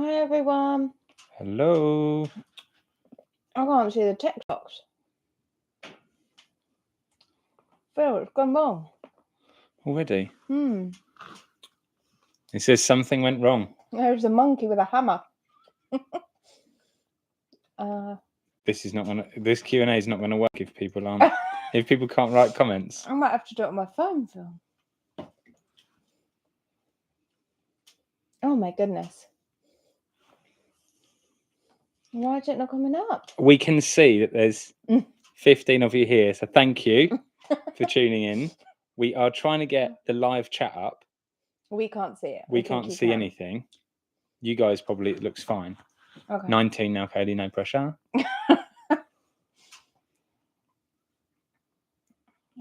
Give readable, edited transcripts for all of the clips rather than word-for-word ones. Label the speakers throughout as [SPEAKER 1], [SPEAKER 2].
[SPEAKER 1] Hi everyone.
[SPEAKER 2] Hello.
[SPEAKER 1] I can't see the TikToks. Phil, it's gone wrong.
[SPEAKER 2] Already?
[SPEAKER 1] Hmm.
[SPEAKER 2] It says something went wrong.
[SPEAKER 1] There's a monkey with a hammer.
[SPEAKER 2] This Q&A is not gonna work if people aren't if people can't write comments.
[SPEAKER 1] I might have to do it on my phone, Phil. Oh my goodness. Why is it not coming up?
[SPEAKER 2] We can see that there's 15 of you here, so thank you for tuning in. We are trying to get the live chat up.
[SPEAKER 1] We can't see it.
[SPEAKER 2] We can't see anything. You guys probably, it looks fine.
[SPEAKER 1] Okay.
[SPEAKER 2] 19 now, Kaylee, no pressure.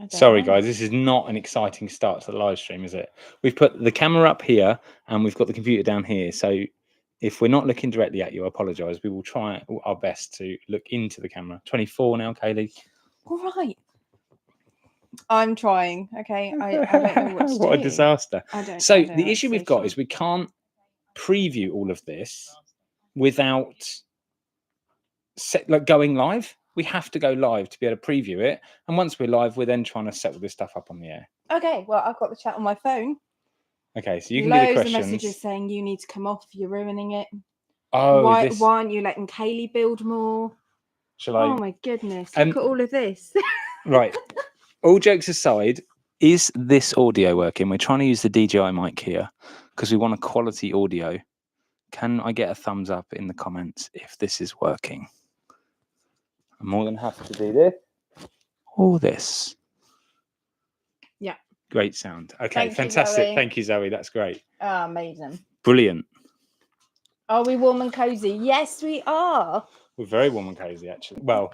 [SPEAKER 2] Sorry guys, this is not an exciting start to the live stream, is it? We've put the camera up here and we've got the computer down here, so if we're not looking directly at you, I apologise. We will try our best to look into the camera. 24 now, Kaylee.
[SPEAKER 1] All right. I'm trying. Okay. I don't know what to
[SPEAKER 2] What
[SPEAKER 1] do.
[SPEAKER 2] a disaster.
[SPEAKER 1] I don't
[SPEAKER 2] The
[SPEAKER 1] know
[SPEAKER 2] issue we've got is we can't preview all of this without going live. We have to go live to be able to preview it. And once we're live, we're then trying to settle this stuff up on the air.
[SPEAKER 1] Okay. Well, I've got the chat on my phone.
[SPEAKER 2] Okay, so you can do the questions.
[SPEAKER 1] Loads of messages saying you need to come off, you're ruining it.
[SPEAKER 2] Oh,
[SPEAKER 1] why aren't you letting Kaylee build more? Oh my goodness, look at all of this.
[SPEAKER 2] Right, all jokes aside, is this audio working? We're trying to use the DJI mic here because we want a quality audio. Can I get a thumbs up in the comments if this is working? I'm more than happy to do this or this.
[SPEAKER 1] Yeah.
[SPEAKER 2] Great sound. Okay, fantastic. Thank you, Zoe. That's great.
[SPEAKER 1] Oh, amazing.
[SPEAKER 2] Brilliant.
[SPEAKER 1] Are we warm and cozy? Yes, we are.
[SPEAKER 2] We're very warm and cozy, actually. Well,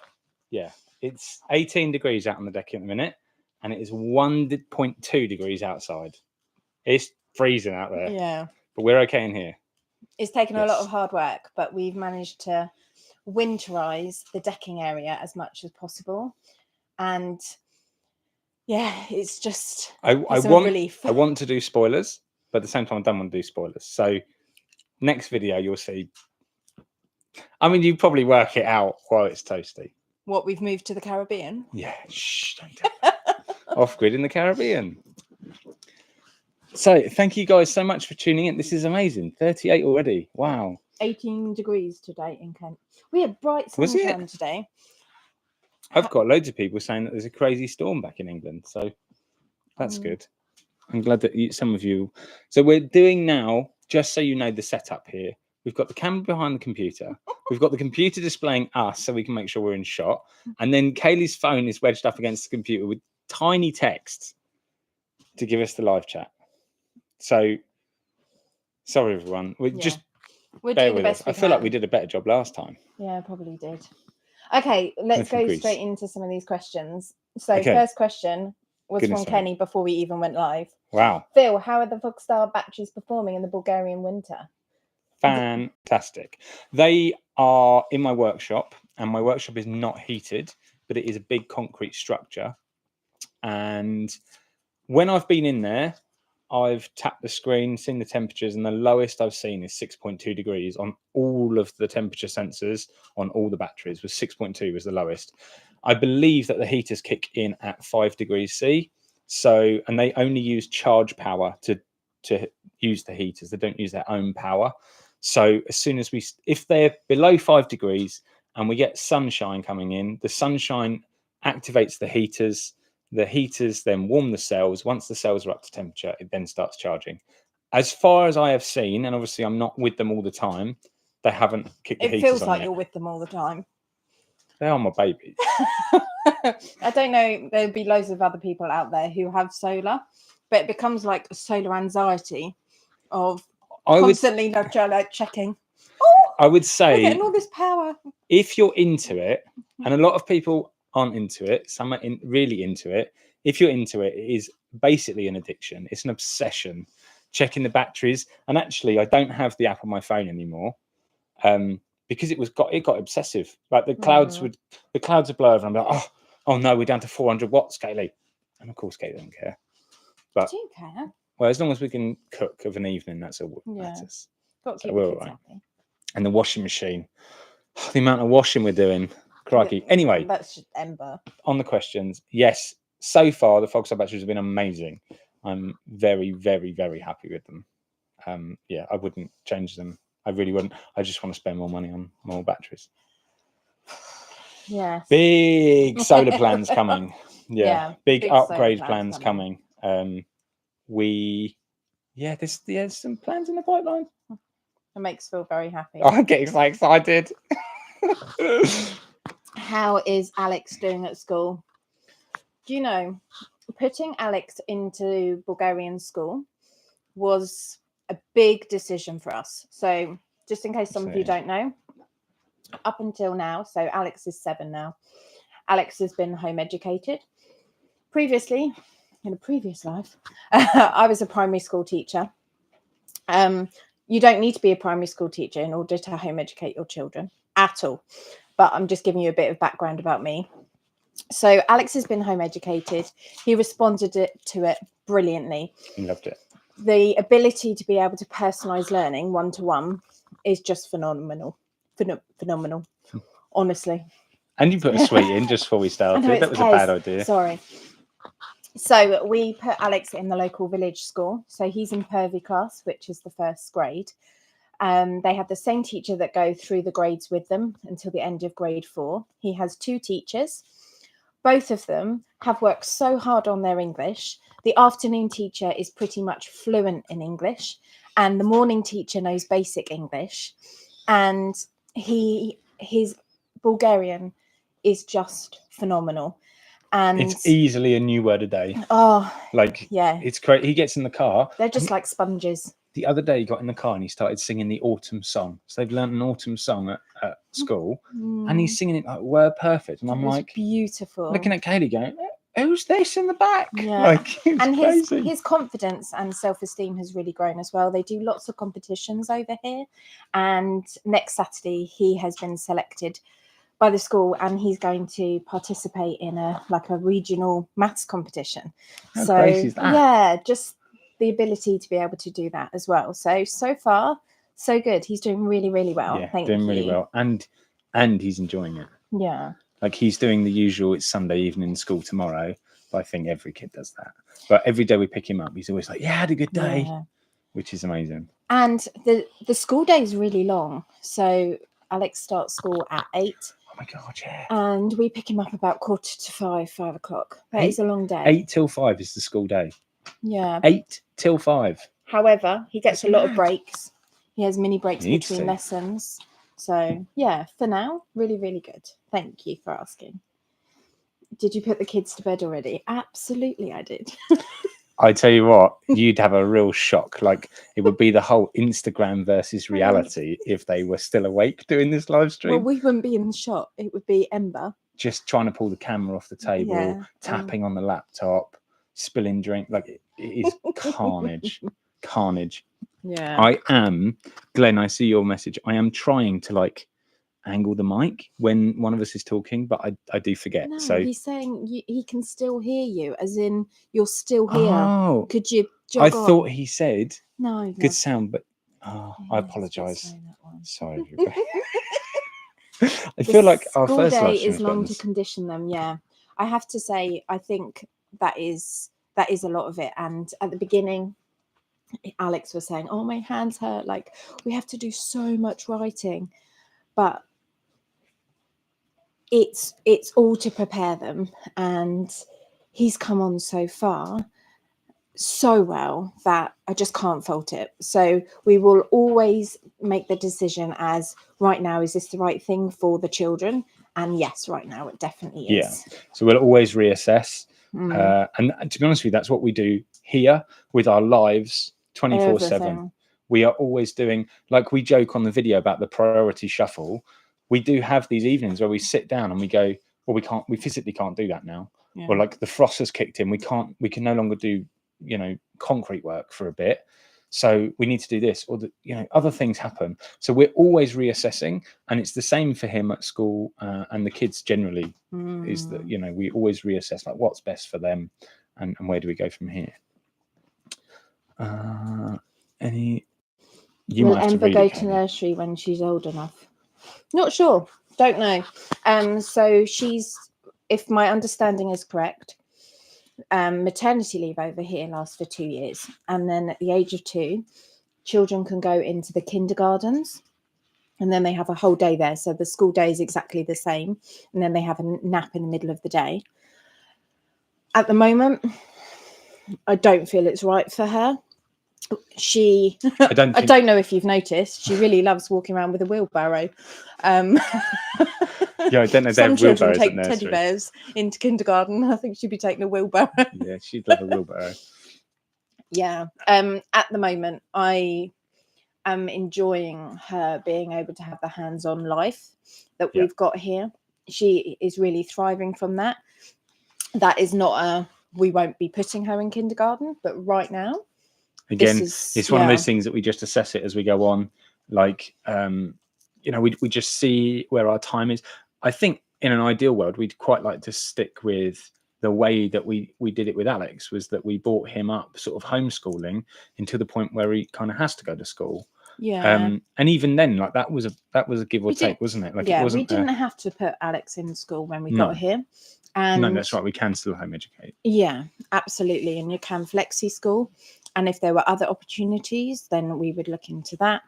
[SPEAKER 2] yeah. It's 18 degrees out on the deck at the minute, and it is 1.2 degrees outside. It's freezing out there.
[SPEAKER 1] Yeah.
[SPEAKER 2] But we're okay in here.
[SPEAKER 1] It's taken a lot of hard work, but we've managed to winterize the decking area as much as possible. And yeah, it's just a relief.
[SPEAKER 2] I want to do spoilers, but at the same time, I don't want to do spoilers. So next video, you'll see. I mean, you probably work it out while it's toasty.
[SPEAKER 1] What, we've moved to the Caribbean?
[SPEAKER 2] Yeah, shh, don't tell that. Off-grid in the Caribbean. So thank you guys so much for tuning in. This is amazing. 38 already. Wow.
[SPEAKER 1] 18 degrees today in Kent. We had bright sunshine today.
[SPEAKER 2] I've got loads of people saying that there's a crazy storm back in England, so that's good. I'm glad that some of you. So we're doing now, just so you know, the setup here. We've got the camera behind the computer. We've got the computer displaying us so we can make sure we're in shot. And then Kaylee's phone is wedged up against the computer with tiny text to give us the live chat. So sorry, everyone. We're doing the best. I feel like we did a better job last time.
[SPEAKER 1] Yeah, probably did. Okay, let's go straight into some of these questions. So first question was from Kenny before we even went live.
[SPEAKER 2] Wow.
[SPEAKER 1] Phil, how are the Voxstar batteries performing in the Bulgarian winter?
[SPEAKER 2] Fantastic. They are in my workshop, and my workshop is not heated, but it is a big concrete structure. And when I've been in there, I've tapped the screen, seen the temperatures, and the lowest I've seen is 6.2 degrees on all of the temperature sensors on all the batteries. Was 6.2 was the lowest. I believe that the heaters kick in at 5 degrees C. So, and they only use charge power to use the heaters. They don't use their own power. So as soon as if they're below 5 degrees and we get sunshine coming in, the sunshine activates the heaters. The heaters then warm the cells. Once the cells are up to temperature, it then starts charging. As far as I have seen, and obviously I'm not with them all the time, they haven't kicked the heaters on. It
[SPEAKER 1] feels like you're with them all the time.
[SPEAKER 2] They are my babies.
[SPEAKER 1] I don't know. There'll be loads of other people out there who have solar, but it becomes like a solar anxiety of constantly checking. Oh,
[SPEAKER 2] I would say,
[SPEAKER 1] we're getting all this power.
[SPEAKER 2] If you're into it, and a lot of people aren't into it, some are really into it. If you're into it, it is basically an addiction. It's an obsession, checking the batteries. And actually, I don't have the app on my phone anymore because it got obsessive. Like the clouds would blow over, and I'm like, oh no, we're down to 400 watts, Kaylee. And of course, Kaylee doesn't care. But
[SPEAKER 1] do you care?
[SPEAKER 2] Well, as long as we can cook of an evening, that's all that matters.
[SPEAKER 1] Got to keep the kids happy.
[SPEAKER 2] And the washing machine. The amount of washing we're doing. Crikey. Anyway.
[SPEAKER 1] That's just Ember.
[SPEAKER 2] On the questions. Yes. So far, the Foxhound batteries have been amazing. I'm very, very, very happy with them. Yeah, I wouldn't change them. I really wouldn't. I just want to spend more money on more batteries.
[SPEAKER 1] Yeah.
[SPEAKER 2] Big solar plans coming. Yeah. Big upgrade plans coming. There's some plans in the pipeline.
[SPEAKER 1] It makes me feel very happy.
[SPEAKER 2] I'm getting so excited.
[SPEAKER 1] How is Alex doing at school? Do you know, putting Alex into Bulgarian school was a big decision for us. So just in case some of you don't know, up until now, so Alex is 7 now. Alex has been home educated. Previously, in a previous life, I was a primary school teacher. You don't need to be a primary school teacher in order to home educate your children at all. But I'm just giving you a bit of background about me. So Alex has been home educated. He responded to it brilliantly.
[SPEAKER 2] He loved it.
[SPEAKER 1] The ability to be able to personalize learning one-to-one is just phenomenal. Phenomenal, honestly.
[SPEAKER 2] And you put a sweet in just before we started. That was a bad idea.
[SPEAKER 1] Sorry. So we put Alex in the local village school. So he's in Pervy class, which is the first grade. They have the same teacher that go through the grades with them until the end of grade 4. He has 2 teachers. Both of them have worked so hard on their English. The afternoon teacher is pretty much fluent in English, and the morning teacher knows basic English. And his Bulgarian is just phenomenal. And
[SPEAKER 2] it's easily a new word a day.
[SPEAKER 1] Oh,
[SPEAKER 2] like, yeah, it's great. He gets in the car.
[SPEAKER 1] They're just like sponges.
[SPEAKER 2] The other day he got in the car and he started singing the autumn song. So they've learned an autumn song at school, and he's singing it like word perfect. And I'm like,
[SPEAKER 1] beautiful.
[SPEAKER 2] Looking at Kaylee going, who's this in the back?
[SPEAKER 1] Yeah.
[SPEAKER 2] Like,
[SPEAKER 1] and his confidence and self-esteem has really grown as well. They do lots of competitions over here, and next Saturday he has been selected by the school, and he's going to participate in a regional maths competition.
[SPEAKER 2] How crazy is that?
[SPEAKER 1] Yeah, just the ability to be able to do that as well. So far, so good. He's doing really, really well.
[SPEAKER 2] Yeah, doing really well, and he's enjoying it.
[SPEAKER 1] Yeah,
[SPEAKER 2] like he's doing the usual. It's Sunday evening school tomorrow, but I think every kid does that. But every day we pick him up, he's always like, "Yeah, I had a good day," which is amazing.
[SPEAKER 1] And the school day is really long. So Alex starts school at 8.
[SPEAKER 2] Oh my god, yeah.
[SPEAKER 1] And we pick him up about 4:45, 5 o'clock. That is a long day.
[SPEAKER 2] 8 till 5 is the school day.
[SPEAKER 1] Yeah.
[SPEAKER 2] 8 till 5.
[SPEAKER 1] However, he gets a lot of breaks. He has mini breaks between lessons. So yeah, for now, really, really good. Thank you for asking. Did you put the kids to bed already? Absolutely, I did.
[SPEAKER 2] I tell you what, you'd have a real shock. Like, it would be the whole Instagram versus reality if they were still awake doing this live stream.
[SPEAKER 1] Well, we wouldn't be in the shot. It would be Ember.
[SPEAKER 2] Just trying to pull the camera off the table, tapping on the laptop, spilling drink. Like, it is carnage. Carnage.
[SPEAKER 1] Yeah.
[SPEAKER 2] I am, Glenn, I see your message. I am trying to, angle the mic when one of us is talking, but I do forget.
[SPEAKER 1] No,
[SPEAKER 2] so
[SPEAKER 1] he's saying he can still hear you, as in you're still here.
[SPEAKER 2] Oh,
[SPEAKER 1] could you
[SPEAKER 2] thought he said
[SPEAKER 1] no
[SPEAKER 2] good sound, but I apologize. Sorry, everybody. I feel like our first
[SPEAKER 1] day is long to condition them. Yeah, I have to say, I think that is a lot of it. And at the beginning, Alex was saying, "Oh, my hands hurt. Like, we have to do so much writing," but it's all to prepare them, and he's come on so far so well that I just can't fault it. So we will always make the decision as, right now, is this the right thing for the children? And yes, right now it definitely is.
[SPEAKER 2] Yeah, so we'll always reassess. And to be honest with you, that's what we do here with our lives 24/7. We are always doing, like we joke on the video about the priority shuffle. We do have these evenings where we sit down and we go, well, we physically can't do that now. Yeah. Or like the frost has kicked in. We can no longer do, concrete work for a bit. So we need to do this, or other things happen. So we're always reassessing, and it's the same for him at school and the kids generally. Is that we always reassess, like, what's best for them, and where do we go from here? You
[SPEAKER 1] Will
[SPEAKER 2] might have to
[SPEAKER 1] Ember
[SPEAKER 2] read
[SPEAKER 1] go
[SPEAKER 2] it,
[SPEAKER 1] to
[SPEAKER 2] Katie.
[SPEAKER 1] nursery when she's old enough? Not sure. Don't know. So if my understanding is correct, maternity leave over here lasts for 2 years, and then at the age of 2, children can go into the kindergartens, and then they have a whole day there. So the school day is exactly the same, and then they have a nap in the middle of the day. At the moment, I don't feel it's right for her. I don't know if you've noticed, she really loves walking around with a wheelbarrow.
[SPEAKER 2] Yeah, I don't know.
[SPEAKER 1] Some children take teddy bears into kindergarten. I think she'd be taking a wheelbarrow.
[SPEAKER 2] Yeah, she'd love a wheelbarrow.
[SPEAKER 1] Yeah. At the moment, I am enjoying her being able to have the hands-on life that we've got here. She is really thriving from that. That is not we won't be putting her in kindergarten, but right now,
[SPEAKER 2] again, it's one of those things that we just assess it as we go on. Like, we just see where our time is. I think in an ideal world, we'd quite like to stick with the way that we did it with Alex, was that we brought him up sort of homeschooling until the point where he kind of has to go to school.
[SPEAKER 1] Yeah.
[SPEAKER 2] And even then, like that was a give or take, wasn't it? Like,
[SPEAKER 1] yeah,
[SPEAKER 2] it wasn't,
[SPEAKER 1] we didn't have to put Alex in school when we
[SPEAKER 2] No.
[SPEAKER 1] got here. And
[SPEAKER 2] no, that's right. We can still home educate.
[SPEAKER 1] Yeah, absolutely. And you can flexi school. And if there were other opportunities, then we would look into that.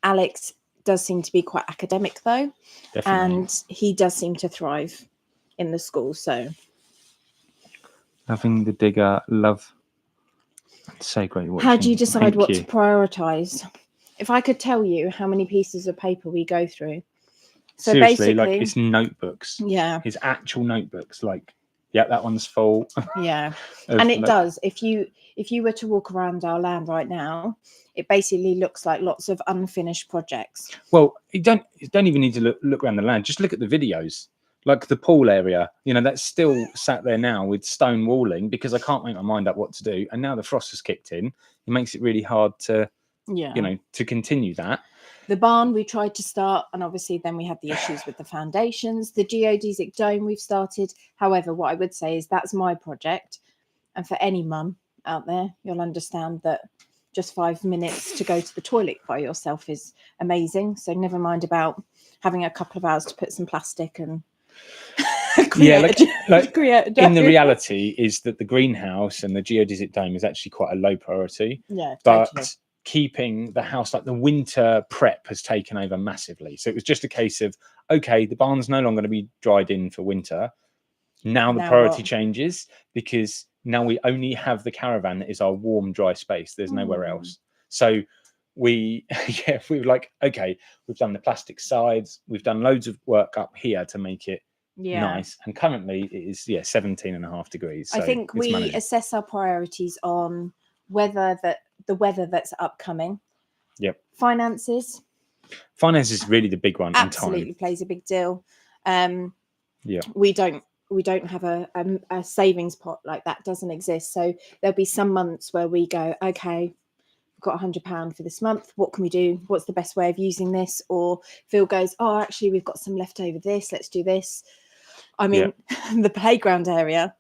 [SPEAKER 1] Alex does seem to be quite academic, though.
[SPEAKER 2] Definitely.
[SPEAKER 1] And he does seem to thrive in the school. So,
[SPEAKER 2] loving the digger, love. So great watching.
[SPEAKER 1] How do you decide
[SPEAKER 2] Thank
[SPEAKER 1] what
[SPEAKER 2] you.
[SPEAKER 1] to prioritize? If I could tell you how many pieces of paper we go through. So
[SPEAKER 2] seriously,
[SPEAKER 1] basically,
[SPEAKER 2] like, it's notebooks.
[SPEAKER 1] Yeah.
[SPEAKER 2] His actual notebooks. Like, yeah, that one's full.
[SPEAKER 1] Yeah. And it does. If you were to walk around our land right now, it basically looks like lots of unfinished projects.
[SPEAKER 2] Well, you don't even need to look around the land. Just look at the videos. Like the pool area, that's still sat there now with stone walling because I can't make my mind up what to do. And now the frost has kicked in. It makes it really hard to, to continue that.
[SPEAKER 1] The barn we tried to start, and obviously then we had the issues with the foundations. The geodesic dome we've started. However, what I would say is that's my project. And for any mum out there, you'll understand that just 5 minutes to go to the toilet by yourself is amazing. So never mind about having a couple of hours to put some plastic and
[SPEAKER 2] create in the reality is that the greenhouse and the geodesic dome is actually quite a low priority.
[SPEAKER 1] Yeah,
[SPEAKER 2] but
[SPEAKER 1] totally.
[SPEAKER 2] Keeping the house, like the winter prep, has taken over massively. So it was just a case of, okay, the barn's no longer going to be dried in for winter. Now the priority changes, because now we only have the caravan that is our warm, dry space. There's nowhere else. So we were like, okay, we've done the plastic sides. We've done loads of work up here to make it nice. And currently it is 17.5 degrees. So
[SPEAKER 1] I think we assess our priorities on the weather that's upcoming.
[SPEAKER 2] Yep.
[SPEAKER 1] Finance
[SPEAKER 2] is really the big one.
[SPEAKER 1] Absolutely plays a big deal. We don't have a savings pot like that. Doesn't exist. So there'll be some months where we go, okay, we've got £100 for this month. What can we do? What's the best way of using this? Or Phil goes, oh, actually, we've got some left over this. Let's do this. I mean, the playground area.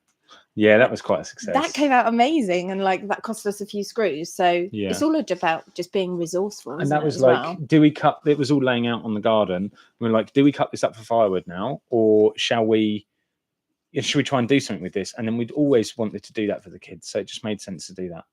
[SPEAKER 2] Yeah, that was quite a success.
[SPEAKER 1] That came out amazing, and like that cost us a few screws. So it's all about just being resourceful.
[SPEAKER 2] And that was like, do we cut? It was all laying out on the garden. We were like, do we cut this up for firewood now, or should we try and do something with this? And then we'd always wanted to do that for the kids, so it just made sense to do that.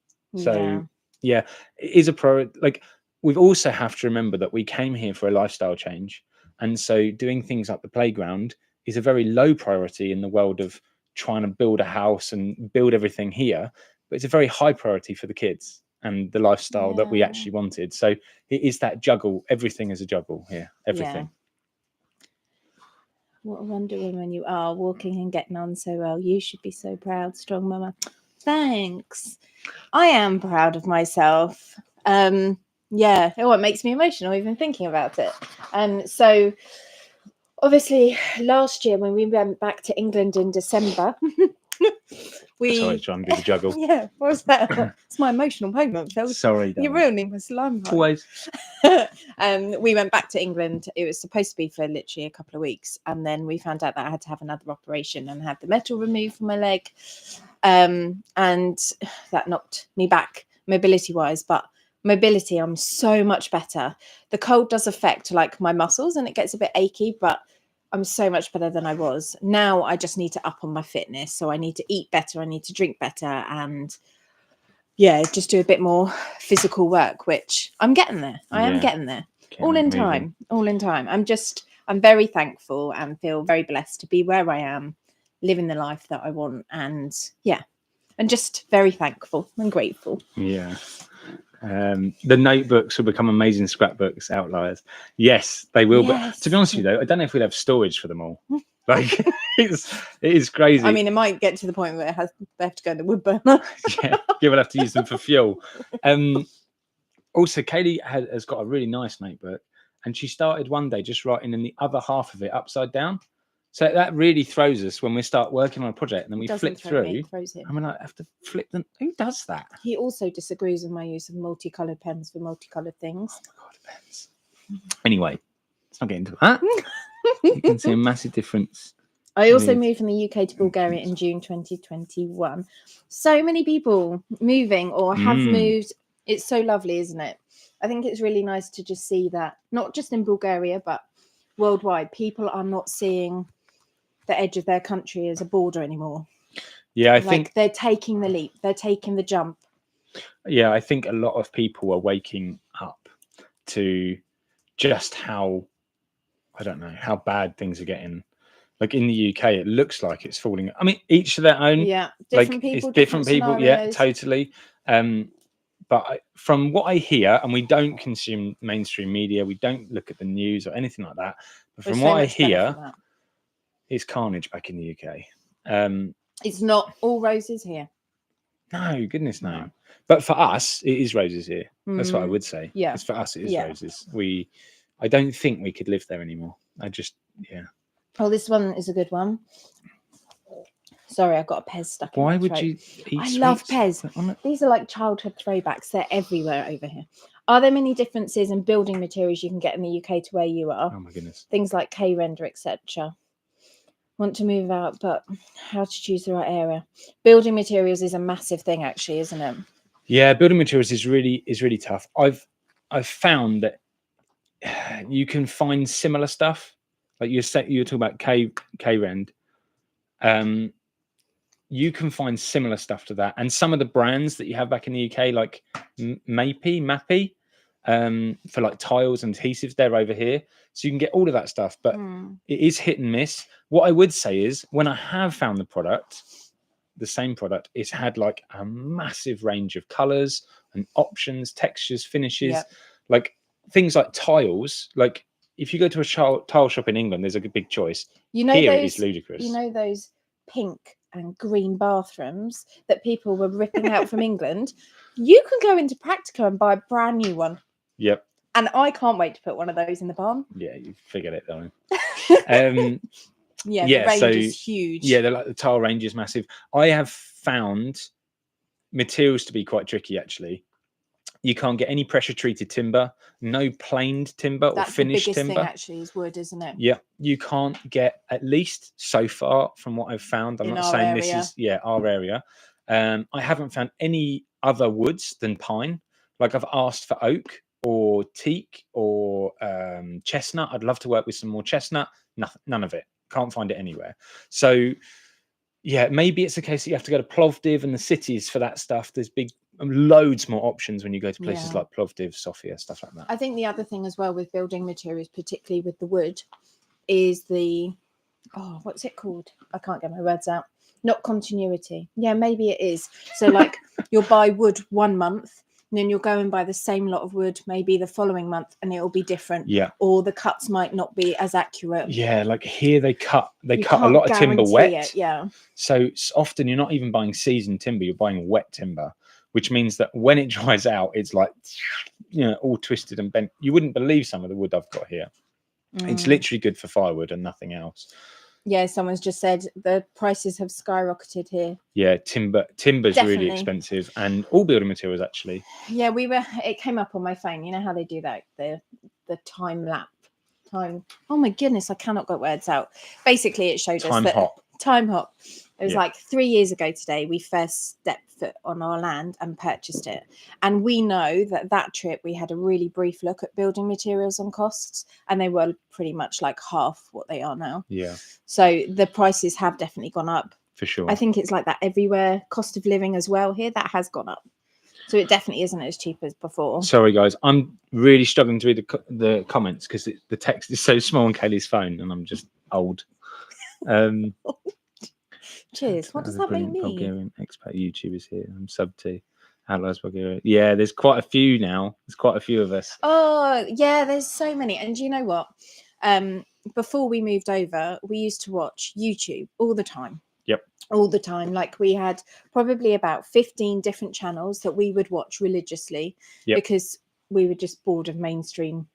[SPEAKER 2] So it is a priority. Like, we've also have to remember that we came here for a lifestyle change, and so doing things like the playground is a very low priority in the world of trying to build a house and build everything here, but it's a very high priority for the kids and the lifestyle that we actually wanted. So it is that juggle. Everything is a juggle here. Everything.
[SPEAKER 1] What a Wonder Woman you are, walking and getting on so well. You should be so proud, strong mama. Thanks. I am proud of myself. It makes me emotional even thinking about it. So obviously, last year when we went back to England in December,
[SPEAKER 2] Sorry, trying to do the juggle.
[SPEAKER 1] Yeah, what was that? It's my emotional moment, Phil.
[SPEAKER 2] Sorry,
[SPEAKER 1] you're ruining my slime.
[SPEAKER 2] Always.
[SPEAKER 1] We went back to England. It was supposed to be for literally a couple of weeks, and then we found out that I had to have another operation and have the metal removed from my leg, and that knocked me back mobility-wise. But mobility, I'm so much better. The cold does affect like my muscles and it gets a bit achy, but I'm so much better than I was. Now I just need to up on my fitness. So I need to eat better. I need to drink better and just do a bit more physical work, which I'm getting there. I am getting there. All in time. I'm very thankful and feel very blessed to be where I am, living the life that I want. And just very thankful and grateful.
[SPEAKER 2] Yeah. The notebooks will become amazing scrapbooks, outliers. Yes, they will. Yes. But to be honest with you, though, I don't know if we'll have storage for them all. Like, it is crazy.
[SPEAKER 1] I mean, it might get to the point where they have to go in the wood burner.
[SPEAKER 2] We'll have to use them for fuel. Also, Kaylee has got a really nice notebook, and she started one day just writing in the other half of it upside down. So that really throws us when we start working on a project and then we flip through. And we're like, have to flip them. Who does that?
[SPEAKER 1] He also disagrees with my use of multicolored pens for multicolored things.
[SPEAKER 2] Oh my God, pens. Anyway, let's not get into that. You can see a massive difference.
[SPEAKER 1] I also moved from the UK to Bulgaria in June 2021. So many people moving or have moved. It's so lovely, isn't it? I think it's really nice to just see that, not just in Bulgaria, but worldwide, people are not seeing the edge of their country as a border anymore.
[SPEAKER 2] Yeah, I think
[SPEAKER 1] they're taking the leap. They're taking the jump.
[SPEAKER 2] Yeah, I think a lot of people are waking up to just how, I don't know, how bad things are getting. Like in the UK, it looks like it's falling. I mean, each to their own.
[SPEAKER 1] Yeah,
[SPEAKER 2] different people. Yeah, totally. But from what I hear, and we don't consume mainstream media, we don't look at the news or anything like that. But from what I hear, it's carnage back in the UK.
[SPEAKER 1] It's not all roses here.
[SPEAKER 2] No, goodness no. But for us, it is roses here. That's what I would say.
[SPEAKER 1] Yeah,
[SPEAKER 2] it's for us, it is roses. I don't think we could live there anymore. Oh,
[SPEAKER 1] this one is a good one. Sorry, I've got a Pez stuck in my throat.
[SPEAKER 2] Why would you eat
[SPEAKER 1] I love Pez. These are like childhood throwbacks. They're everywhere over here. Are there many differences in building materials you can get in the UK to where you are?
[SPEAKER 2] Oh my goodness.
[SPEAKER 1] Things like K-render, etc. Want to move out, but how to choose the right area? Building materials is a massive thing, actually, isn't it? Yeah,
[SPEAKER 2] building materials is really tough. I've found that you can find similar stuff. Like you were talking about K-rend. You can find similar stuff to that, and some of the brands that you have back in the UK, like Mappy, for like tiles and adhesives, they're over here, so you can get all of that stuff. But it is hit and miss. What I would say is, when I have found the same product, it's had like a massive range of colors and options, textures, finishes, like things like tiles. Like if you go to a tile shop in England, there's a big choice. Here it is ludicrous.
[SPEAKER 1] You know those pink and green bathrooms that people were ripping out from England? You can go into Practica and buy a brand new one.
[SPEAKER 2] Yep.
[SPEAKER 1] And I can't wait to put one of those in the barn.
[SPEAKER 2] Yeah, you figured it though.
[SPEAKER 1] The range is huge.
[SPEAKER 2] Yeah, the tile range is massive. I have found materials to be quite tricky, actually. You can't get any pressure treated timber, no planed timber or finished timber. That's the biggest thing,
[SPEAKER 1] actually, is wood, isn't it?
[SPEAKER 2] Yeah, you can't get, at least so far from what I've found. I'm not saying this is our area. I haven't found any other woods than pine. Like I've asked for oak or teak or chestnut. I'd love to work with some more chestnut. None of it. Can't find it anywhere. So yeah, maybe it's a case that you have to go to Plovdiv and the cities for that stuff. There's loads more options when you go to places like Plovdiv, Sofia, stuff like that.
[SPEAKER 1] I think the other thing as well with building materials, particularly with the wood, is what's it called? I can't get my words out. Not continuity. Yeah, maybe it is. So like you'll buy wood 1 month, and then you'll go and buy the same lot of wood maybe the following month, and it'll be different.
[SPEAKER 2] Yeah.
[SPEAKER 1] Or the cuts might not be as accurate.
[SPEAKER 2] Yeah, like here they cut a lot of timber wet.
[SPEAKER 1] Yeah.
[SPEAKER 2] So often you're not even buying seasoned timber, you're buying wet timber, which means that when it dries out, it's like, all twisted and bent. You wouldn't believe some of the wood I've got here. It's literally good for firewood and nothing else.
[SPEAKER 1] Yeah, someone's just said the prices have skyrocketed here.
[SPEAKER 2] Yeah, timber's Definitely. Really expensive, and all building materials actually.
[SPEAKER 1] Yeah, it came up on my phone. You know how they do that, the time lapse. Oh my goodness, I cannot get words out. Basically, it showed us that time hop. It was like 3 years ago today, we first stepped foot on our land and purchased it. And we know that trip, we had a really brief look at building materials and costs, and they were pretty much like half what they are now.
[SPEAKER 2] Yeah.
[SPEAKER 1] So the prices have definitely gone up.
[SPEAKER 2] For sure.
[SPEAKER 1] I think it's like that everywhere. Cost of living as well here, that has gone up. So it definitely isn't as cheap as before.
[SPEAKER 2] Sorry, guys. I'm really struggling to read the comments because the text is so small on Kaylee's phone, and I'm just old.
[SPEAKER 1] Cheers. What does that make me?
[SPEAKER 2] Bulgarian expat YouTubers here. I'm sub to Outlaws Bulgaria. Yeah, there's quite a few now. There's quite a few of us.
[SPEAKER 1] Oh, yeah, there's so many. And do you know what? Before we moved over, we used to watch YouTube all the time.
[SPEAKER 2] Yep.
[SPEAKER 1] All the time. Like we had probably about 15 different channels that we would watch religiously because we were just bored of mainstream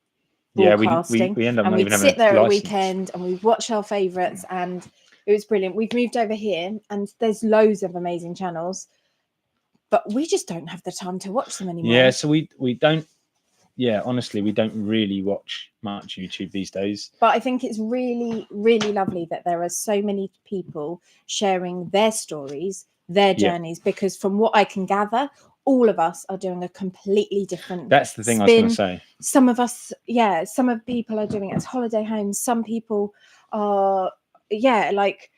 [SPEAKER 1] broadcasting.
[SPEAKER 2] We end up
[SPEAKER 1] and
[SPEAKER 2] not
[SPEAKER 1] we'd
[SPEAKER 2] even
[SPEAKER 1] sit
[SPEAKER 2] having
[SPEAKER 1] there
[SPEAKER 2] a
[SPEAKER 1] at
[SPEAKER 2] license.
[SPEAKER 1] weekend and we'd watch our favourites, and it was brilliant. We've moved over here and there's loads of amazing channels, but we just don't have the time to watch them anymore.
[SPEAKER 2] Yeah, so we don't. Yeah, honestly, we don't really watch much YouTube these days.
[SPEAKER 1] But I think it's really, really lovely that there are so many people sharing their stories, their journeys, because from what I can gather, all of us are doing a completely different
[SPEAKER 2] That's the thing
[SPEAKER 1] spin.
[SPEAKER 2] I was going to say.
[SPEAKER 1] Some of us, some of people are doing it as holiday homes. Some people are, like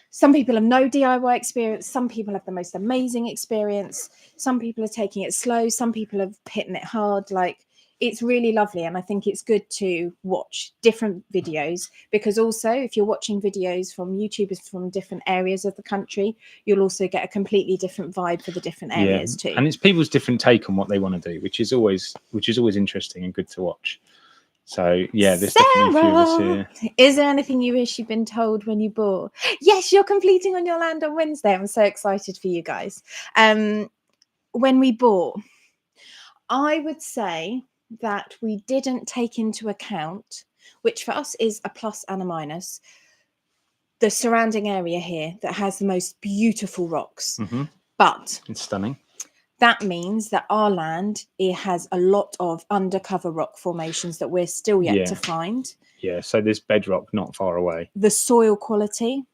[SPEAKER 1] some people have no DIY experience. Some people have the most amazing experience. Some people are taking it slow. Some people are hitting it hard. Like, it's really lovely, and I think it's good to watch different videos, because also if you're watching videos from YouTubers from different areas of the country, you'll also get a completely different vibe for the different areas too.
[SPEAKER 2] And it's people's different take on what they want to do, which is always interesting and good to watch. So yeah, there's definitely a few of us here.
[SPEAKER 1] Is there anything you wish you'd been told when you bought? Yes, you're completing on your land on Wednesday. I'm so excited for you guys. When we bought, I would say that we didn't take into account, which for us is a plus and a minus, the surrounding area here that has the most beautiful rocks. But
[SPEAKER 2] it's stunning.
[SPEAKER 1] That means that our land, it has a lot of undercover rock formations that we're still yet to find.
[SPEAKER 2] Yeah, so there's bedrock not far away.
[SPEAKER 1] The soil quality.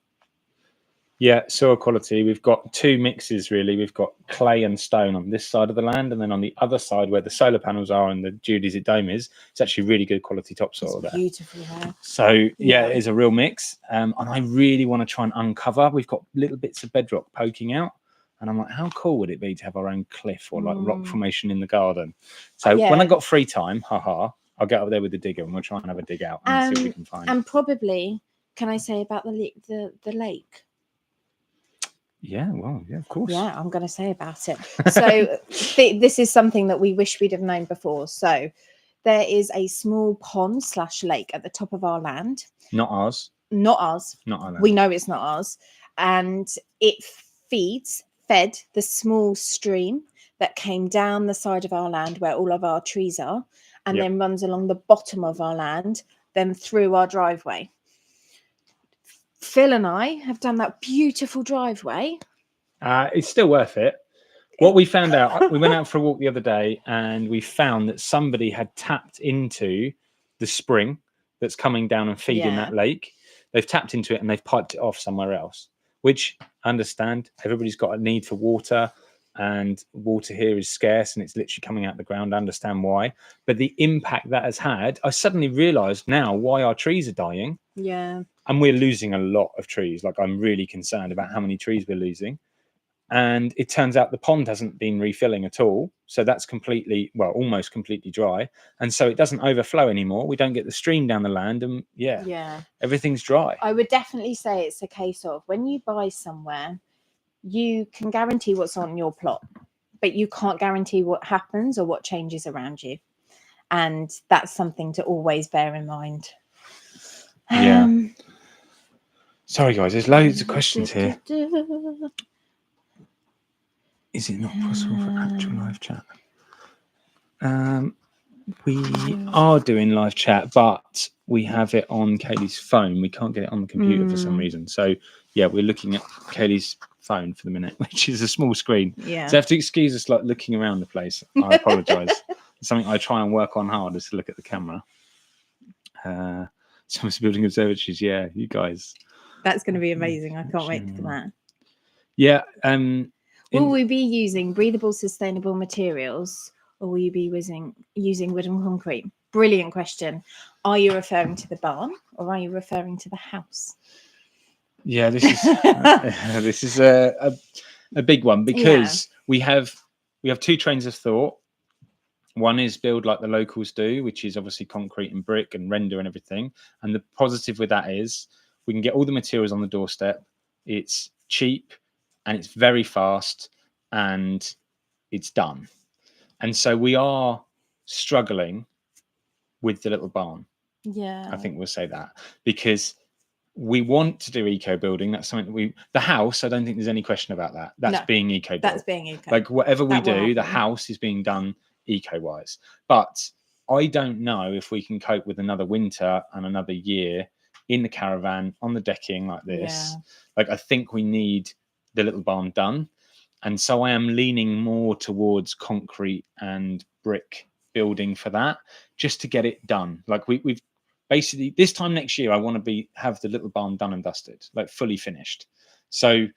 [SPEAKER 2] Yeah, soil quality. We've got two mixes, really. We've got clay and stone on this side of the land, and then on the other side where the solar panels are and the geodesic dome is, it's actually really good quality topsoil there.
[SPEAKER 1] Beautiful there.
[SPEAKER 2] So, yeah, it is a real mix. And I really want to try and uncover. We've got little bits of bedrock poking out. And I'm like, how cool would it be to have our own cliff or like rock formation in the garden? So when I got free time, I'll get up there with the digger and we'll try and have a dig out and see what we can find.
[SPEAKER 1] And probably, can I say about the lake?
[SPEAKER 2] Yeah, well, yeah, of course.
[SPEAKER 1] Yeah, I'm going to say about it. So this is something that we wish we'd have known before. So there is a small pond / lake at the top of our land.
[SPEAKER 2] Not ours.
[SPEAKER 1] Not ours.
[SPEAKER 2] Not our land.
[SPEAKER 1] We know it's not ours. And it fed the small stream that came down the side of our land where all of our trees are, and then runs along the bottom of our land, then through our driveway. Phil and I have done that beautiful driveway.
[SPEAKER 2] It's still worth it. What we found out, we went out for a walk the other day and we found that somebody had tapped into the spring that's coming down and feeding that lake. They've tapped into it and they've piped it off somewhere else, which I understand. Everybody's got a need for water, and water here is scarce and it's literally coming out of the ground. I understand why. But the impact that has had, I suddenly realized now why our trees are dying.
[SPEAKER 1] Yeah.
[SPEAKER 2] And we're losing a lot of trees. Like, I'm really concerned about how many trees we're losing. And it turns out the pond hasn't been refilling at all. So that's completely, well, almost completely dry. And so it doesn't overflow anymore. We don't get the stream down the land, and everything's dry.
[SPEAKER 1] I would definitely say it's a case of when you buy somewhere, you can guarantee what's on your plot, but you can't guarantee what happens or what changes around you. And that's something to always bear in mind.
[SPEAKER 2] Sorry, guys, there's loads of questions here. Is it not possible for actual live chat? We are doing live chat, but we have it on Kaylee's phone. We can't get it on the computer for some reason. So, yeah, we're looking at Kaylee's phone for the minute, which is a small screen.
[SPEAKER 1] Yeah.
[SPEAKER 2] So you have to excuse us like looking around the place. I apologise. It's something I try and work on hard is to look at the camera. Someone's building observatories. Yeah, you guys.
[SPEAKER 1] That's going to be amazing. I can't wait for that.
[SPEAKER 2] Yeah.
[SPEAKER 1] Will we be using breathable, sustainable materials, or will you be using wood and concrete? Brilliant question. Are you referring to the barn, or are you referring to the house?
[SPEAKER 2] Yeah, this is a big one, because we have two trains of thought. One is build like the locals do, which is obviously concrete and brick and render and everything. And the positive with that is we can get all the materials on the doorstep. It's cheap and it's very fast and it's done. And so we are struggling with the little barn.
[SPEAKER 1] Yeah,
[SPEAKER 2] I think we'll say that, because we want to do eco building. That's something the house, I don't think there's any question about that. That's being eco built.
[SPEAKER 1] That's being eco.
[SPEAKER 2] Like whatever we do, the house is being done eco wise. But I don't know if we can cope with another winter and another year in the caravan on the decking like this. Like, I think we need the little barn done. And so I am leaning more towards concrete and brick building for that, just to get it done. Like we've basically, this time next year, I want to have the little barn done and dusted, like fully finished. So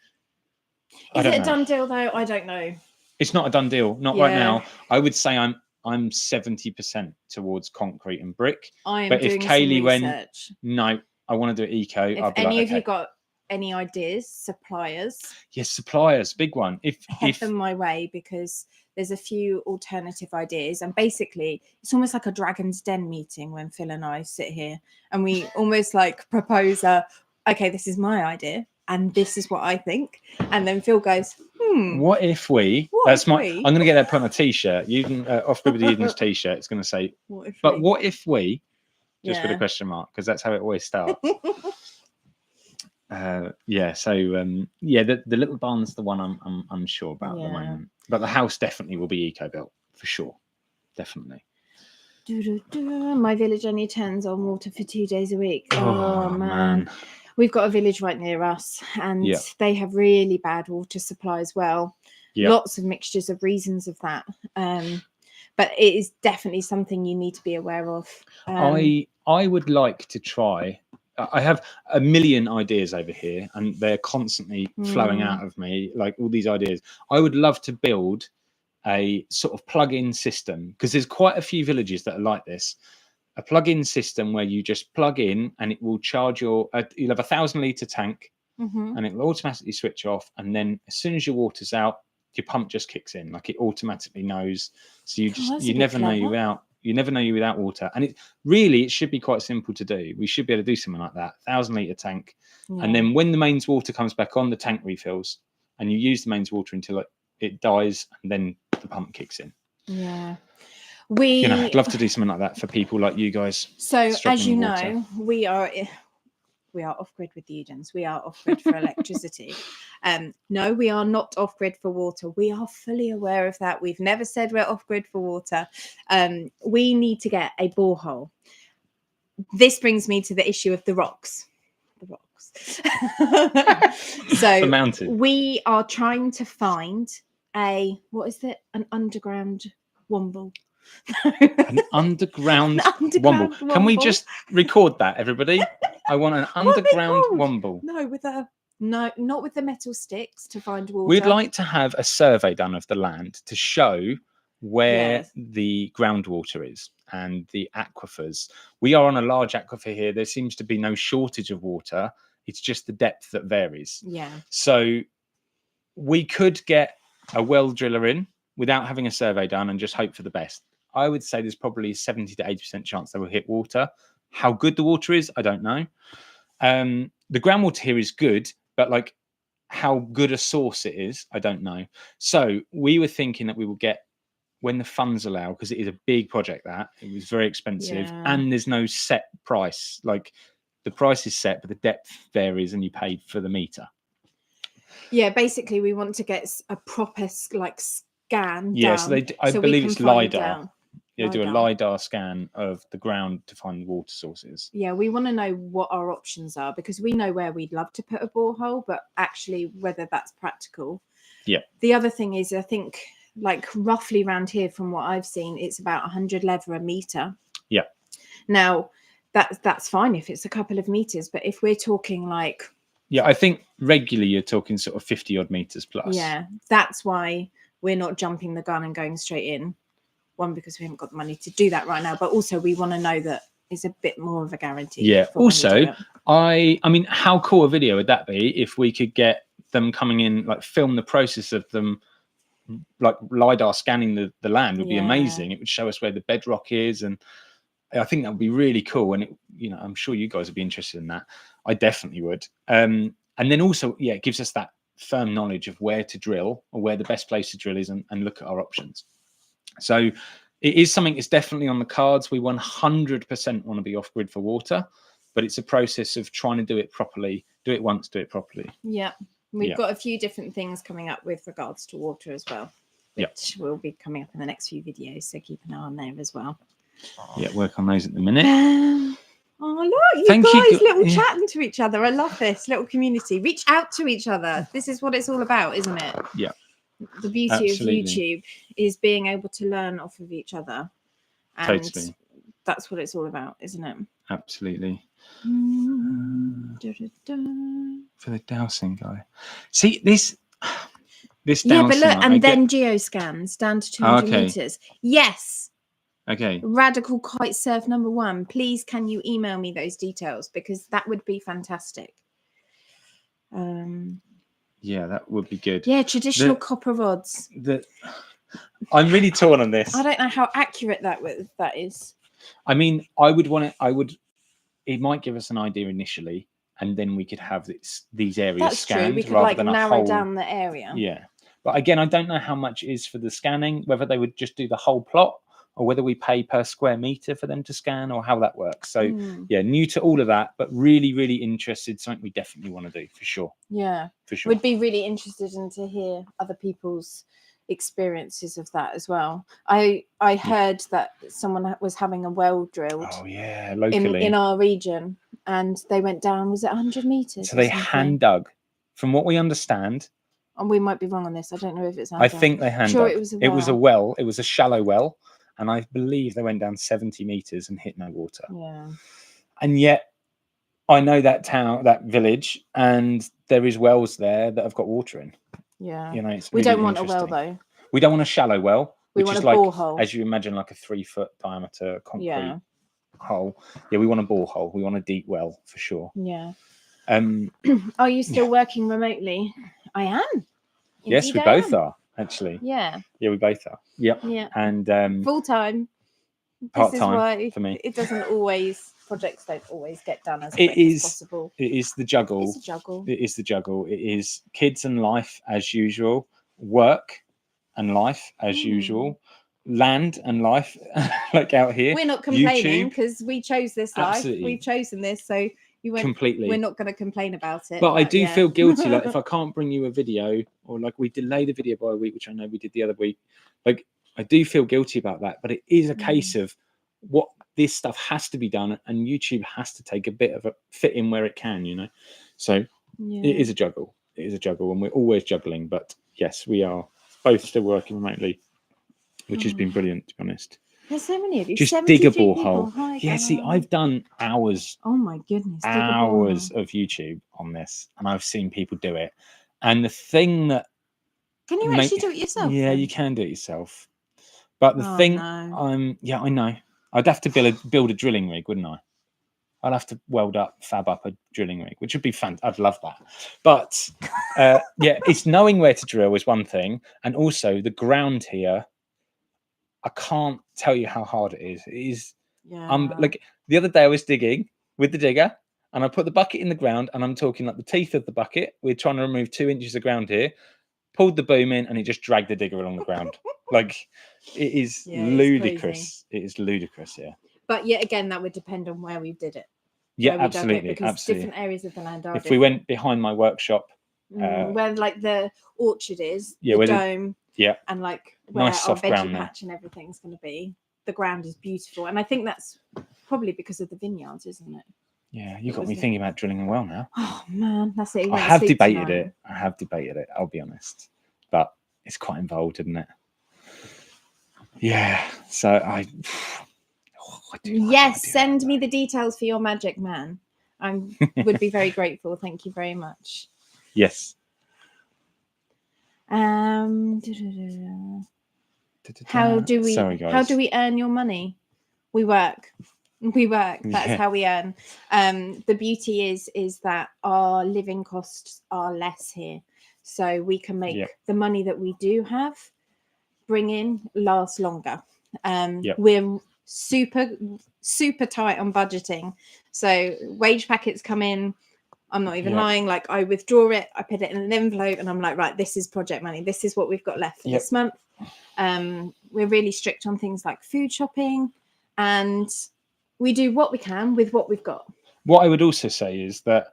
[SPEAKER 1] is it a done deal though? I don't know.
[SPEAKER 2] It's not a done deal, not right now. I would say I'm 70% towards concrete and brick.
[SPEAKER 1] But if Kaylee went,
[SPEAKER 2] no, I want to do it eco,
[SPEAKER 1] if any of you got any ideas, suppliers?
[SPEAKER 2] Yes, suppliers, big one.
[SPEAKER 1] Head them my way, because there's a few alternative ideas, and basically it's almost like a Dragon's Den meeting when Phil and I sit here and we almost like propose okay, this is my idea and this is what I think, and then Phil goes,
[SPEAKER 2] what if we? I'm going to get that put on a t-shirt. You can off-grid with the Udens t-shirt. It's going to say, what if we? Just with a question mark, because that's how it always starts. The little barn's the one I'm unsure about at the moment, but the house definitely will be eco built for sure, definitely.
[SPEAKER 1] My village only turns on water for 2 days a week. Oh man. We've got a village right near us, and they have really bad water supply as well. Lots of mixtures of reasons of that, but it is definitely something you need to be aware of.
[SPEAKER 2] I would like to try. I have a million ideas over here, and they're constantly flowing out of me, like all these ideas. I would love to build a sort of plug-in system, because there's quite a few villages that are like this. A plug-in system where you just plug in and it will charge you'll have 1,000-litre tank, and it will automatically switch off. And then as soon as your water's out, your pump just kicks in, like it automatically knows. So you never know you're without water. And it should be quite simple to do. We should be able to do something like that. 1,000-litre tank. And then when the mains water comes back on, the tank refills, and you use the mains water until it dies, and then the pump kicks in.
[SPEAKER 1] Yeah.
[SPEAKER 2] I'd love to do something like that for people like you guys.
[SPEAKER 1] So as you know, we are off-grid with the Udens. We are off-grid for electricity. No, we are not off-grid for water. We are fully aware of that. We've never said we're off-grid for water. We need to get a borehole. This brings me to the issue of the rocks. So
[SPEAKER 2] the mountain.
[SPEAKER 1] We are trying to find an underground womble.
[SPEAKER 2] An underground womble. Can we just record that, everybody? I want an underground womble.
[SPEAKER 1] No, not with the metal sticks to find water.
[SPEAKER 2] We'd like to have a survey done of the land to show where the groundwater is and the aquifers. We are on a large aquifer here. There seems to be no shortage of water. It's just the depth that varies.
[SPEAKER 1] Yeah.
[SPEAKER 2] So we could get a well driller in without having a survey done and just hope for the best. I would say there's probably 70 to 80% chance they will hit water. How good the water is, I don't know. The groundwater here is good, but like how good a source it is, I don't know. So we were thinking that we will get, when the funds allow, because it is a big project, it was very expensive, and there's no set price. Like the price is set, but the depth varies, and you pay for the meter.
[SPEAKER 1] Yeah, basically we want to get a proper scan.
[SPEAKER 2] Yeah, done, I believe it's LiDAR. Do a LiDAR scan of the ground to find water sources.
[SPEAKER 1] Yeah, we want to know what our options are, because we know where we'd love to put a borehole, but actually whether that's practical.
[SPEAKER 2] Yeah.
[SPEAKER 1] The other thing is, I think like roughly around here from what I've seen, it's about 100 lever a meter.
[SPEAKER 2] Yeah.
[SPEAKER 1] Now that's fine if it's a couple of meters, but if we're talking like
[SPEAKER 2] Yeah, I think regularly you're talking sort of 50 odd meters plus.
[SPEAKER 1] Yeah, that's why we're not jumping the gun and going straight in. One, because we haven't got the money to do that right now, but also we want to know that it's a bit more of a guarantee.
[SPEAKER 2] Yeah. Also, I mean, how cool a video would that be if we could get them coming in, like film the process of them, like LiDAR scanning the land would be amazing. It would show us where the bedrock is, and I think that would be really cool. And I'm sure you guys would be interested in that. I definitely would. And then also, it gives us that firm knowledge of where to drill or where the best place to drill is, and look at our options. So it is something that's definitely on the cards. We 100% want to be off grid for water, but it's a process of trying to do it properly. Do it once, do it properly.
[SPEAKER 1] Yeah. We've got a few different things coming up with regards to water as well, which will be coming up in the next few videos. So keep an eye on there as well.
[SPEAKER 2] Yeah, work on those at the minute.
[SPEAKER 1] Oh, look, you guys little chatting to each other. I love this little community. Reach out to each other. This is what it's all about, isn't it?
[SPEAKER 2] Yeah.
[SPEAKER 1] The beauty of YouTube is being able to learn off of each other. And
[SPEAKER 2] totally.
[SPEAKER 1] That's what it's all about, isn't it?
[SPEAKER 2] Absolutely. For the dowsing guy. See, this dowsing.
[SPEAKER 1] Yeah, but look, and then geoscans down to 200 meters. Yes.
[SPEAKER 2] Okay.
[SPEAKER 1] Radical kite surf #1. Please, can you email me those details, because that would be fantastic.
[SPEAKER 2] Yeah, that would be good.
[SPEAKER 1] Yeah, traditional copper rods.
[SPEAKER 2] I'm really torn on this.
[SPEAKER 1] I don't know how accurate that is.
[SPEAKER 2] I mean, it might give us an idea initially, and then we could have these areas scanned.
[SPEAKER 1] True. We could
[SPEAKER 2] rather than
[SPEAKER 1] narrow down the area.
[SPEAKER 2] Yeah. But again, I don't know how much is for the scanning, whether they would just do the whole plot, or whether we pay per square meter for them to scan, or how that works. So new to all of that, but really, really interested. Something we definitely want to do for sure.
[SPEAKER 1] Yeah,
[SPEAKER 2] for sure.
[SPEAKER 1] Would be really interested to hear other people's experiences of that as well. I heard that someone was having a well drilled.
[SPEAKER 2] Oh yeah, locally
[SPEAKER 1] in our region, and they went down. Was it 100 meters?
[SPEAKER 2] So they hand dug, from what we understand.
[SPEAKER 1] And we might be wrong on this. I don't know if it's.
[SPEAKER 2] I think they hand dug.
[SPEAKER 1] It was a
[SPEAKER 2] well. It was a shallow well. And I believe they went down 70 meters and hit no water.
[SPEAKER 1] Yeah.
[SPEAKER 2] And yet I know that village, and there is wells there that have got water in.
[SPEAKER 1] Yeah.
[SPEAKER 2] It's
[SPEAKER 1] we
[SPEAKER 2] really
[SPEAKER 1] don't want a well though.
[SPEAKER 2] We don't want a shallow well.
[SPEAKER 1] We want a borehole.
[SPEAKER 2] As you imagine, like a 3-foot diameter concrete hole. Yeah, we want a borehole. We want a deep well for sure.
[SPEAKER 1] Yeah. Are you still working remotely? I am.
[SPEAKER 2] Yes, we both are. Actually,
[SPEAKER 1] yeah,
[SPEAKER 2] we both are. Yep.
[SPEAKER 1] Yeah,
[SPEAKER 2] and
[SPEAKER 1] full time,
[SPEAKER 2] part time for me.
[SPEAKER 1] It doesn't always. Projects don't always get done as possible.
[SPEAKER 2] It is the juggle.
[SPEAKER 1] It's a juggle.
[SPEAKER 2] It is the juggle. It is kids and life as usual, work and life as usual, land and life like out here.
[SPEAKER 1] We're not complaining because we chose this life.
[SPEAKER 2] Absolutely.
[SPEAKER 1] We've chosen this, so.
[SPEAKER 2] Completely.
[SPEAKER 1] We're not going to complain about it.
[SPEAKER 2] But I do feel guilty, like if I can't bring you a video, or like we delayed a video by a week, which I know we did the other week, like I do feel guilty about that. But it is a case of what this stuff has to be done, and YouTube has to take a bit of a fit in where it can, So it is a juggle. It is a juggle, and we're always juggling. But yes, we are both still working remotely, which has been brilliant, to be honest.
[SPEAKER 1] There's so many of you.
[SPEAKER 2] Just dig a borehole. Yeah, see, I've done hours.
[SPEAKER 1] Oh my goodness.
[SPEAKER 2] Hours of YouTube on this, and I've seen people do it. And the thing that
[SPEAKER 1] can you actually do it yourself?
[SPEAKER 2] Yeah, you can do it yourself. But the thing, I know. I'd have to build a drilling rig, wouldn't I? I'd have to fab up a drilling rig, which would be fun. I'd love that. But it's knowing where to drill is one thing, and also the ground here. I can't tell you how hard it is. It is, like the other day I was digging with the digger, and I put the bucket in the ground, and I'm talking like the teeth of the bucket. We're trying to remove 2 inches of ground here, pulled the boom in, and it just dragged the digger along the ground. Like it is ludicrous. It is ludicrous, yeah.
[SPEAKER 1] But yet again, that would depend on where we did it.
[SPEAKER 2] Yeah, absolutely.
[SPEAKER 1] Because different areas of the land are
[SPEAKER 2] different. If we went behind my workshop,
[SPEAKER 1] where like the orchard is, the dome.
[SPEAKER 2] Yeah,
[SPEAKER 1] and like where
[SPEAKER 2] nice
[SPEAKER 1] our
[SPEAKER 2] soft
[SPEAKER 1] veggie
[SPEAKER 2] ground
[SPEAKER 1] patch and everything's going to be. The ground is beautiful, and I think that's probably because of the vineyards, isn't it?
[SPEAKER 2] Yeah, you got me thinking about drilling a well now.
[SPEAKER 1] Oh man, that's it.
[SPEAKER 2] I have debated it. I'll be honest, but it's quite involved, isn't it? Yeah. So I do.
[SPEAKER 1] Yes, send me the details for your magic man. I would be very grateful. Thank you very much.
[SPEAKER 2] Yes.
[SPEAKER 1] How do we earn your money? We work. That's how we earn. The beauty is that our living costs are less here, so we can make the money that we do have bring in last longer. We're super tight on budgeting, so wage packets come in. I'm not even lying. Like, I withdraw it, I put it in an envelope, and I'm like, right, this is project money. This is what we've got left for this month. We're really strict on things like food shopping, and we do what we can with what we've got.
[SPEAKER 2] What I would also say is that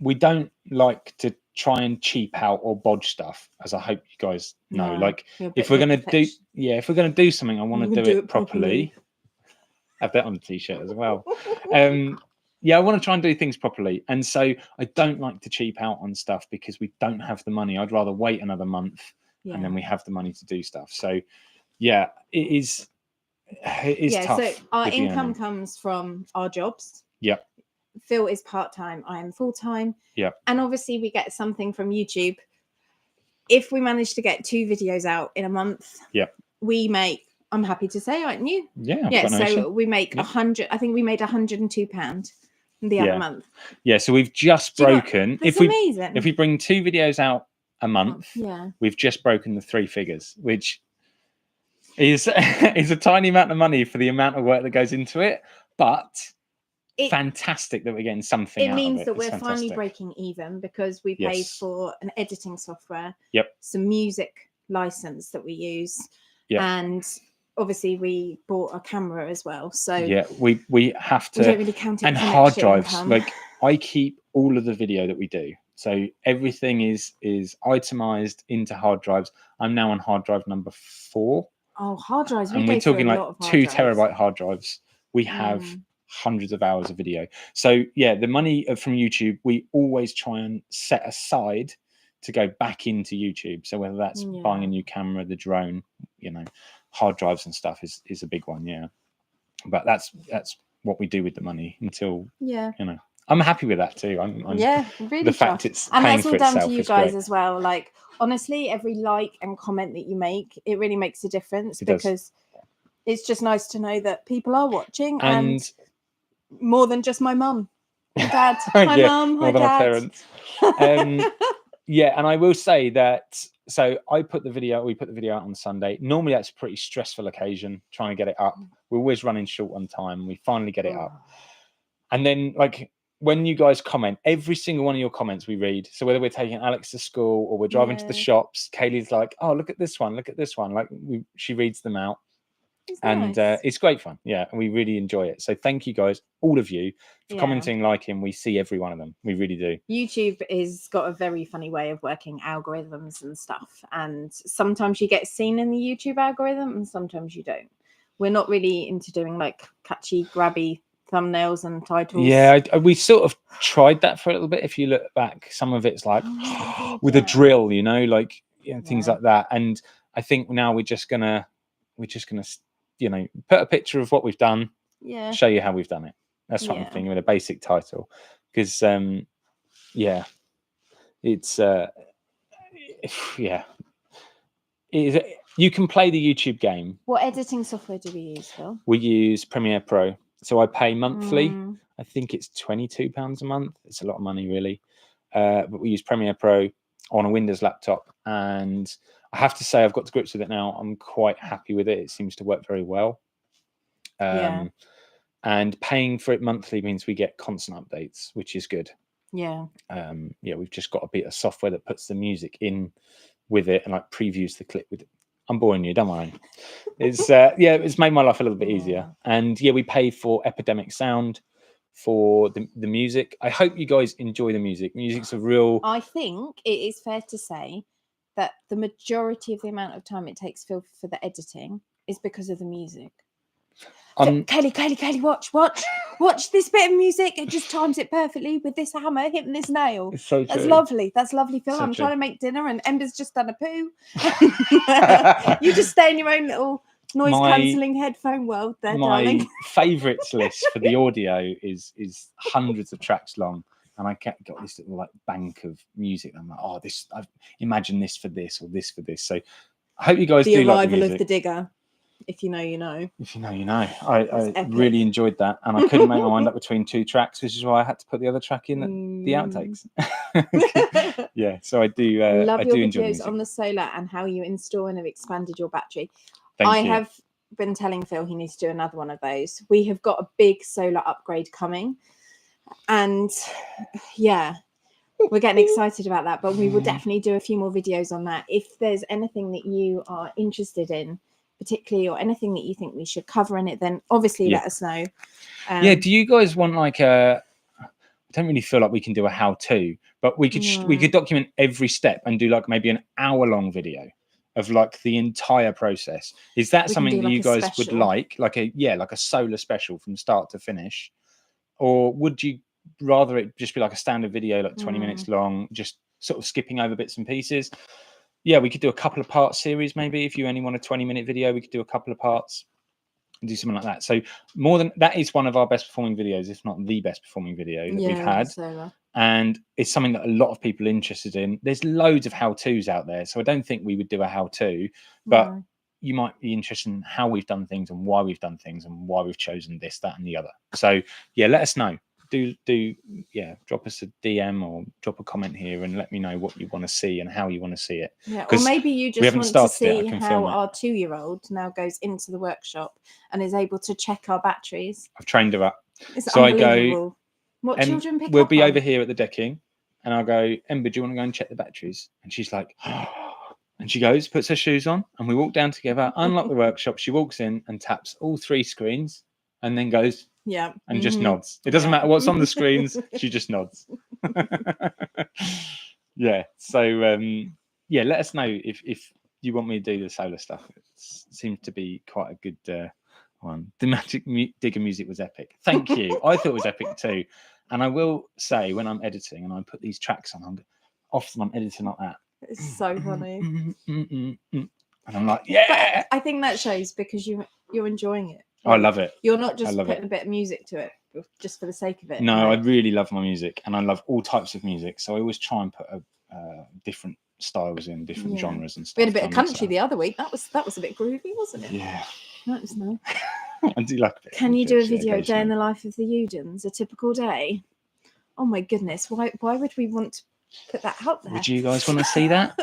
[SPEAKER 2] we don't like to try and cheap out or bodge stuff, as I hope you guys know. Like, if we're gonna do something, I want to do it properly. Have that on the t-shirt as well. I want to try and do things properly, and so I don't like to cheap out on stuff because we don't have the money. I'd rather wait another month and then we have the money to do stuff. So it is tough.
[SPEAKER 1] So our income comes from our jobs. Phil is part-time, I am full-time. And obviously we get something from YouTube. If we manage to get 2 videos out in a month, we make, I'm happy to say, aren't you? So we make 100. I think we made £102 the other month. So we've just broken. That's amazing.
[SPEAKER 2] If we bring 2 videos out a month, we've just broken the 3 figures, which is a tiny amount of money for the amount of work that goes into it, but fantastic that we're getting something.
[SPEAKER 1] It means that we're finally breaking even, because we paid for an editing software, some music license that we use, and obviously we bought a camera as well. So we have to. We don't really count it. And hard drives. Income.
[SPEAKER 2] Like, I keep all of the video that we do, so everything is itemized into hard drives. I'm now on hard drive number 4.
[SPEAKER 1] Oh, hard drives!
[SPEAKER 2] And we're talking like 2 terabyte hard drives. We have hundreds of hours of video. So the money from YouTube, we always try and set aside to go back into YouTube. So whether that's buying a new camera, the drone, hard drives and stuff is a big one. But that's what we do with the money until I'm happy with that too. I'm
[SPEAKER 1] really
[SPEAKER 2] the fact it's and paying that's all down to
[SPEAKER 1] you guys as well. Like, honestly, every like and comment that you make, it really makes a difference, because it's just nice to know that people are watching, and more than just my mum, my dad, my mum, my dad,
[SPEAKER 2] our parents. And I will say that. So we put the video out on Sunday. Normally that's a pretty stressful occasion, trying to get it up. We're always running short on time. We finally get it up, and then like, when you guys comment, every single one of your comments we read. So whether we're taking Alex to school or we're driving to the shops, Kaylee's like, oh, look at this one. Like, she reads them out. It's great fun. And we really enjoy it. So thank you guys, all of you, for commenting, liking. We see every one of them. We really do.
[SPEAKER 1] YouTube is got a very funny way of working algorithms and stuff. And sometimes you get seen in the YouTube algorithm and sometimes you don't. We're not really into doing like catchy, grabby thumbnails and titles.
[SPEAKER 2] We sort of tried that for a little bit. If you look back, some of it's like with a drill, like things like that. And I think now we're just gonna put a picture of what we've done, show you how we've done it. That's what I'm thinking, with a basic title, because it's you can play the YouTube game.
[SPEAKER 1] What editing software do we use, Phil?
[SPEAKER 2] We use Premiere Pro. So I pay monthly. I think it's £22 a month. It's a lot of money, really. But we use Premiere Pro on a Windows laptop, and I have to say I've got to grips with it now. I'm quite happy with it. It seems to work very well. And paying for it monthly means we get constant updates, which is good. We've just got a bit of software that puts the music in with it and like previews the clip with it. I'm boring you, don't worry. It's it's made my life a little bit easier. And we pay for Epidemic Sound for the music. I hope you guys enjoy the music. Music's a real.
[SPEAKER 1] I think it is fair to say that the majority of the amount of time it takes Phil for the editing is because of the music. Kelly, watch this bit of music. It just times it perfectly with this hammer hitting this nail.
[SPEAKER 2] It's so
[SPEAKER 1] That's
[SPEAKER 2] true.
[SPEAKER 1] lovely. That's lovely, Phil. I'm trying to make dinner and Ember's just done a poo. You just stay in your own little Noise cancelling headphone world there,
[SPEAKER 2] my
[SPEAKER 1] darling.
[SPEAKER 2] favourites list for the audio is hundreds of tracks long. And I got this little like bank of music. I'm like, oh, I've imagined this for this or this for this. So I hope you guys do like the
[SPEAKER 1] Arrival
[SPEAKER 2] music.
[SPEAKER 1] of the Digger. If you know, you know.
[SPEAKER 2] If you know, you know. I really enjoyed that, and I couldn't make my mind up between two tracks, which is why I had to put the other track in the outtakes. Yeah, so I do.
[SPEAKER 1] Love
[SPEAKER 2] I
[SPEAKER 1] your
[SPEAKER 2] do enjoy
[SPEAKER 1] videos
[SPEAKER 2] music.
[SPEAKER 1] on the solar and how you install and have expanded your battery.
[SPEAKER 2] Thank you.
[SPEAKER 1] have been telling Phil he needs to do another one of those. We have got a big solar upgrade coming, and yeah, we're getting excited about that. But we will definitely do a few more videos on that. If there's anything that you are interested in, particularly, or anything that you think we should cover in it, then obviously let us know.
[SPEAKER 2] Do you guys want like I don't really feel like we can do a how-to, but we could document every step and do like maybe an hour-long video of like the entire process. Is that something that you guys would like a solar special from start to finish, or would you rather it just be like a standard video, like 20 minutes long, just sort of skipping over bits and pieces? Yeah, we could do a couple of part series maybe. If you only want a 20-minute video, we could do a couple of parts and do something like that. So more than that is one of our best performing videos, if not the best performing video that we've had. And it's something that a lot of people are interested in. There's loads of how-tos out there, so I don't think we would do a how-to, but you might be interested in how we've done things and why we've done things and why we've chosen this, that, and the other. So yeah, let us know. Drop us a DM or drop a comment here and let me know what you want to see and how you want to see it.
[SPEAKER 1] Or maybe you just want to see how our 2-year-old now goes into the workshop and is able to check our batteries.
[SPEAKER 2] I've trained her up.
[SPEAKER 1] It's
[SPEAKER 2] so
[SPEAKER 1] unbelievable.
[SPEAKER 2] I go,
[SPEAKER 1] what children pick
[SPEAKER 2] we'll
[SPEAKER 1] up
[SPEAKER 2] be
[SPEAKER 1] on?
[SPEAKER 2] over here at the decking, and I'll go, Ember, do you want to go and check the batteries? And she's like, and she goes, puts her shoes on, and we walk down together, unlock the workshop. She walks in and taps all 3 screens and then goes, and just nods. It doesn't matter what's on the screens, she just nods. Yeah. So let us know if you want me to do the solar stuff. It seems to be quite a good one. The Magic Digger music was epic. Thank you. I thought it was epic too. And I will say, when I'm editing and I put these tracks on, often I'm editing like that.
[SPEAKER 1] It's so funny.
[SPEAKER 2] And I'm like, yeah.
[SPEAKER 1] But I think that shows because you're enjoying it.
[SPEAKER 2] I love it.
[SPEAKER 1] You're not just putting a bit of music to it just for the sake of it.
[SPEAKER 2] No, I really love my music, and I love all types of music. So I always try and put different styles in, different genres and stuff.
[SPEAKER 1] We had a bit of country the other week. That was a bit groovy, wasn't it?
[SPEAKER 2] Yeah.
[SPEAKER 1] That was nice.
[SPEAKER 2] I do like a bit.
[SPEAKER 1] Can you do a video day in the life of the Udens, a typical day? Oh my goodness! Why would we want to put that out there?
[SPEAKER 2] Would you guys want to see that?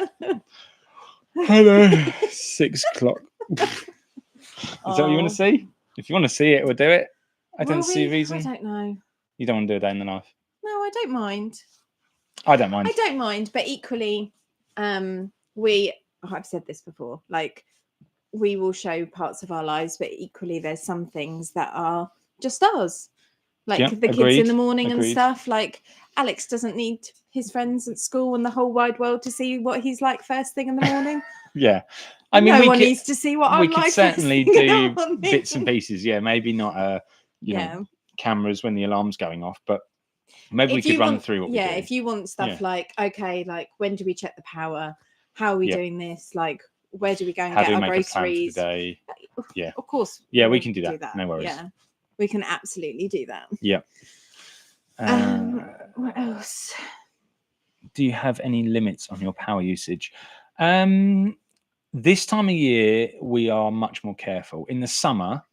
[SPEAKER 2] Hello, 6 o'clock. Is that what you want to see? If you want to see it, we'll do it. I don't see a reason.
[SPEAKER 1] I don't know.
[SPEAKER 2] You don't want to do a day in the life?
[SPEAKER 1] No, I don't mind.
[SPEAKER 2] I don't mind.
[SPEAKER 1] I don't mind, but equally, I've said this before, like we will show parts of our lives, but equally there's some things that are just ours. Like the kids in the morning and stuff. Like Alex doesn't need his friends at school and the whole wide world to see what he's like first thing in the morning.
[SPEAKER 2] Yeah. I mean,
[SPEAKER 1] no one needs to see what I'm like.
[SPEAKER 2] We could certainly do bits and pieces. Yeah, maybe not cameras when the alarm's going off, but maybe we could run through what we do.
[SPEAKER 1] Yeah, if you want stuff like, okay, like when do we check the power? How are we doing this? Like, where do we go and get our groceries?
[SPEAKER 2] Yeah,
[SPEAKER 1] of course.
[SPEAKER 2] Yeah, we can do that. No worries.
[SPEAKER 1] Yeah, we can absolutely do that.
[SPEAKER 2] Yeah.
[SPEAKER 1] What else?
[SPEAKER 2] Do you have any limits on your power usage? This time of year, we are much more careful. In the summer,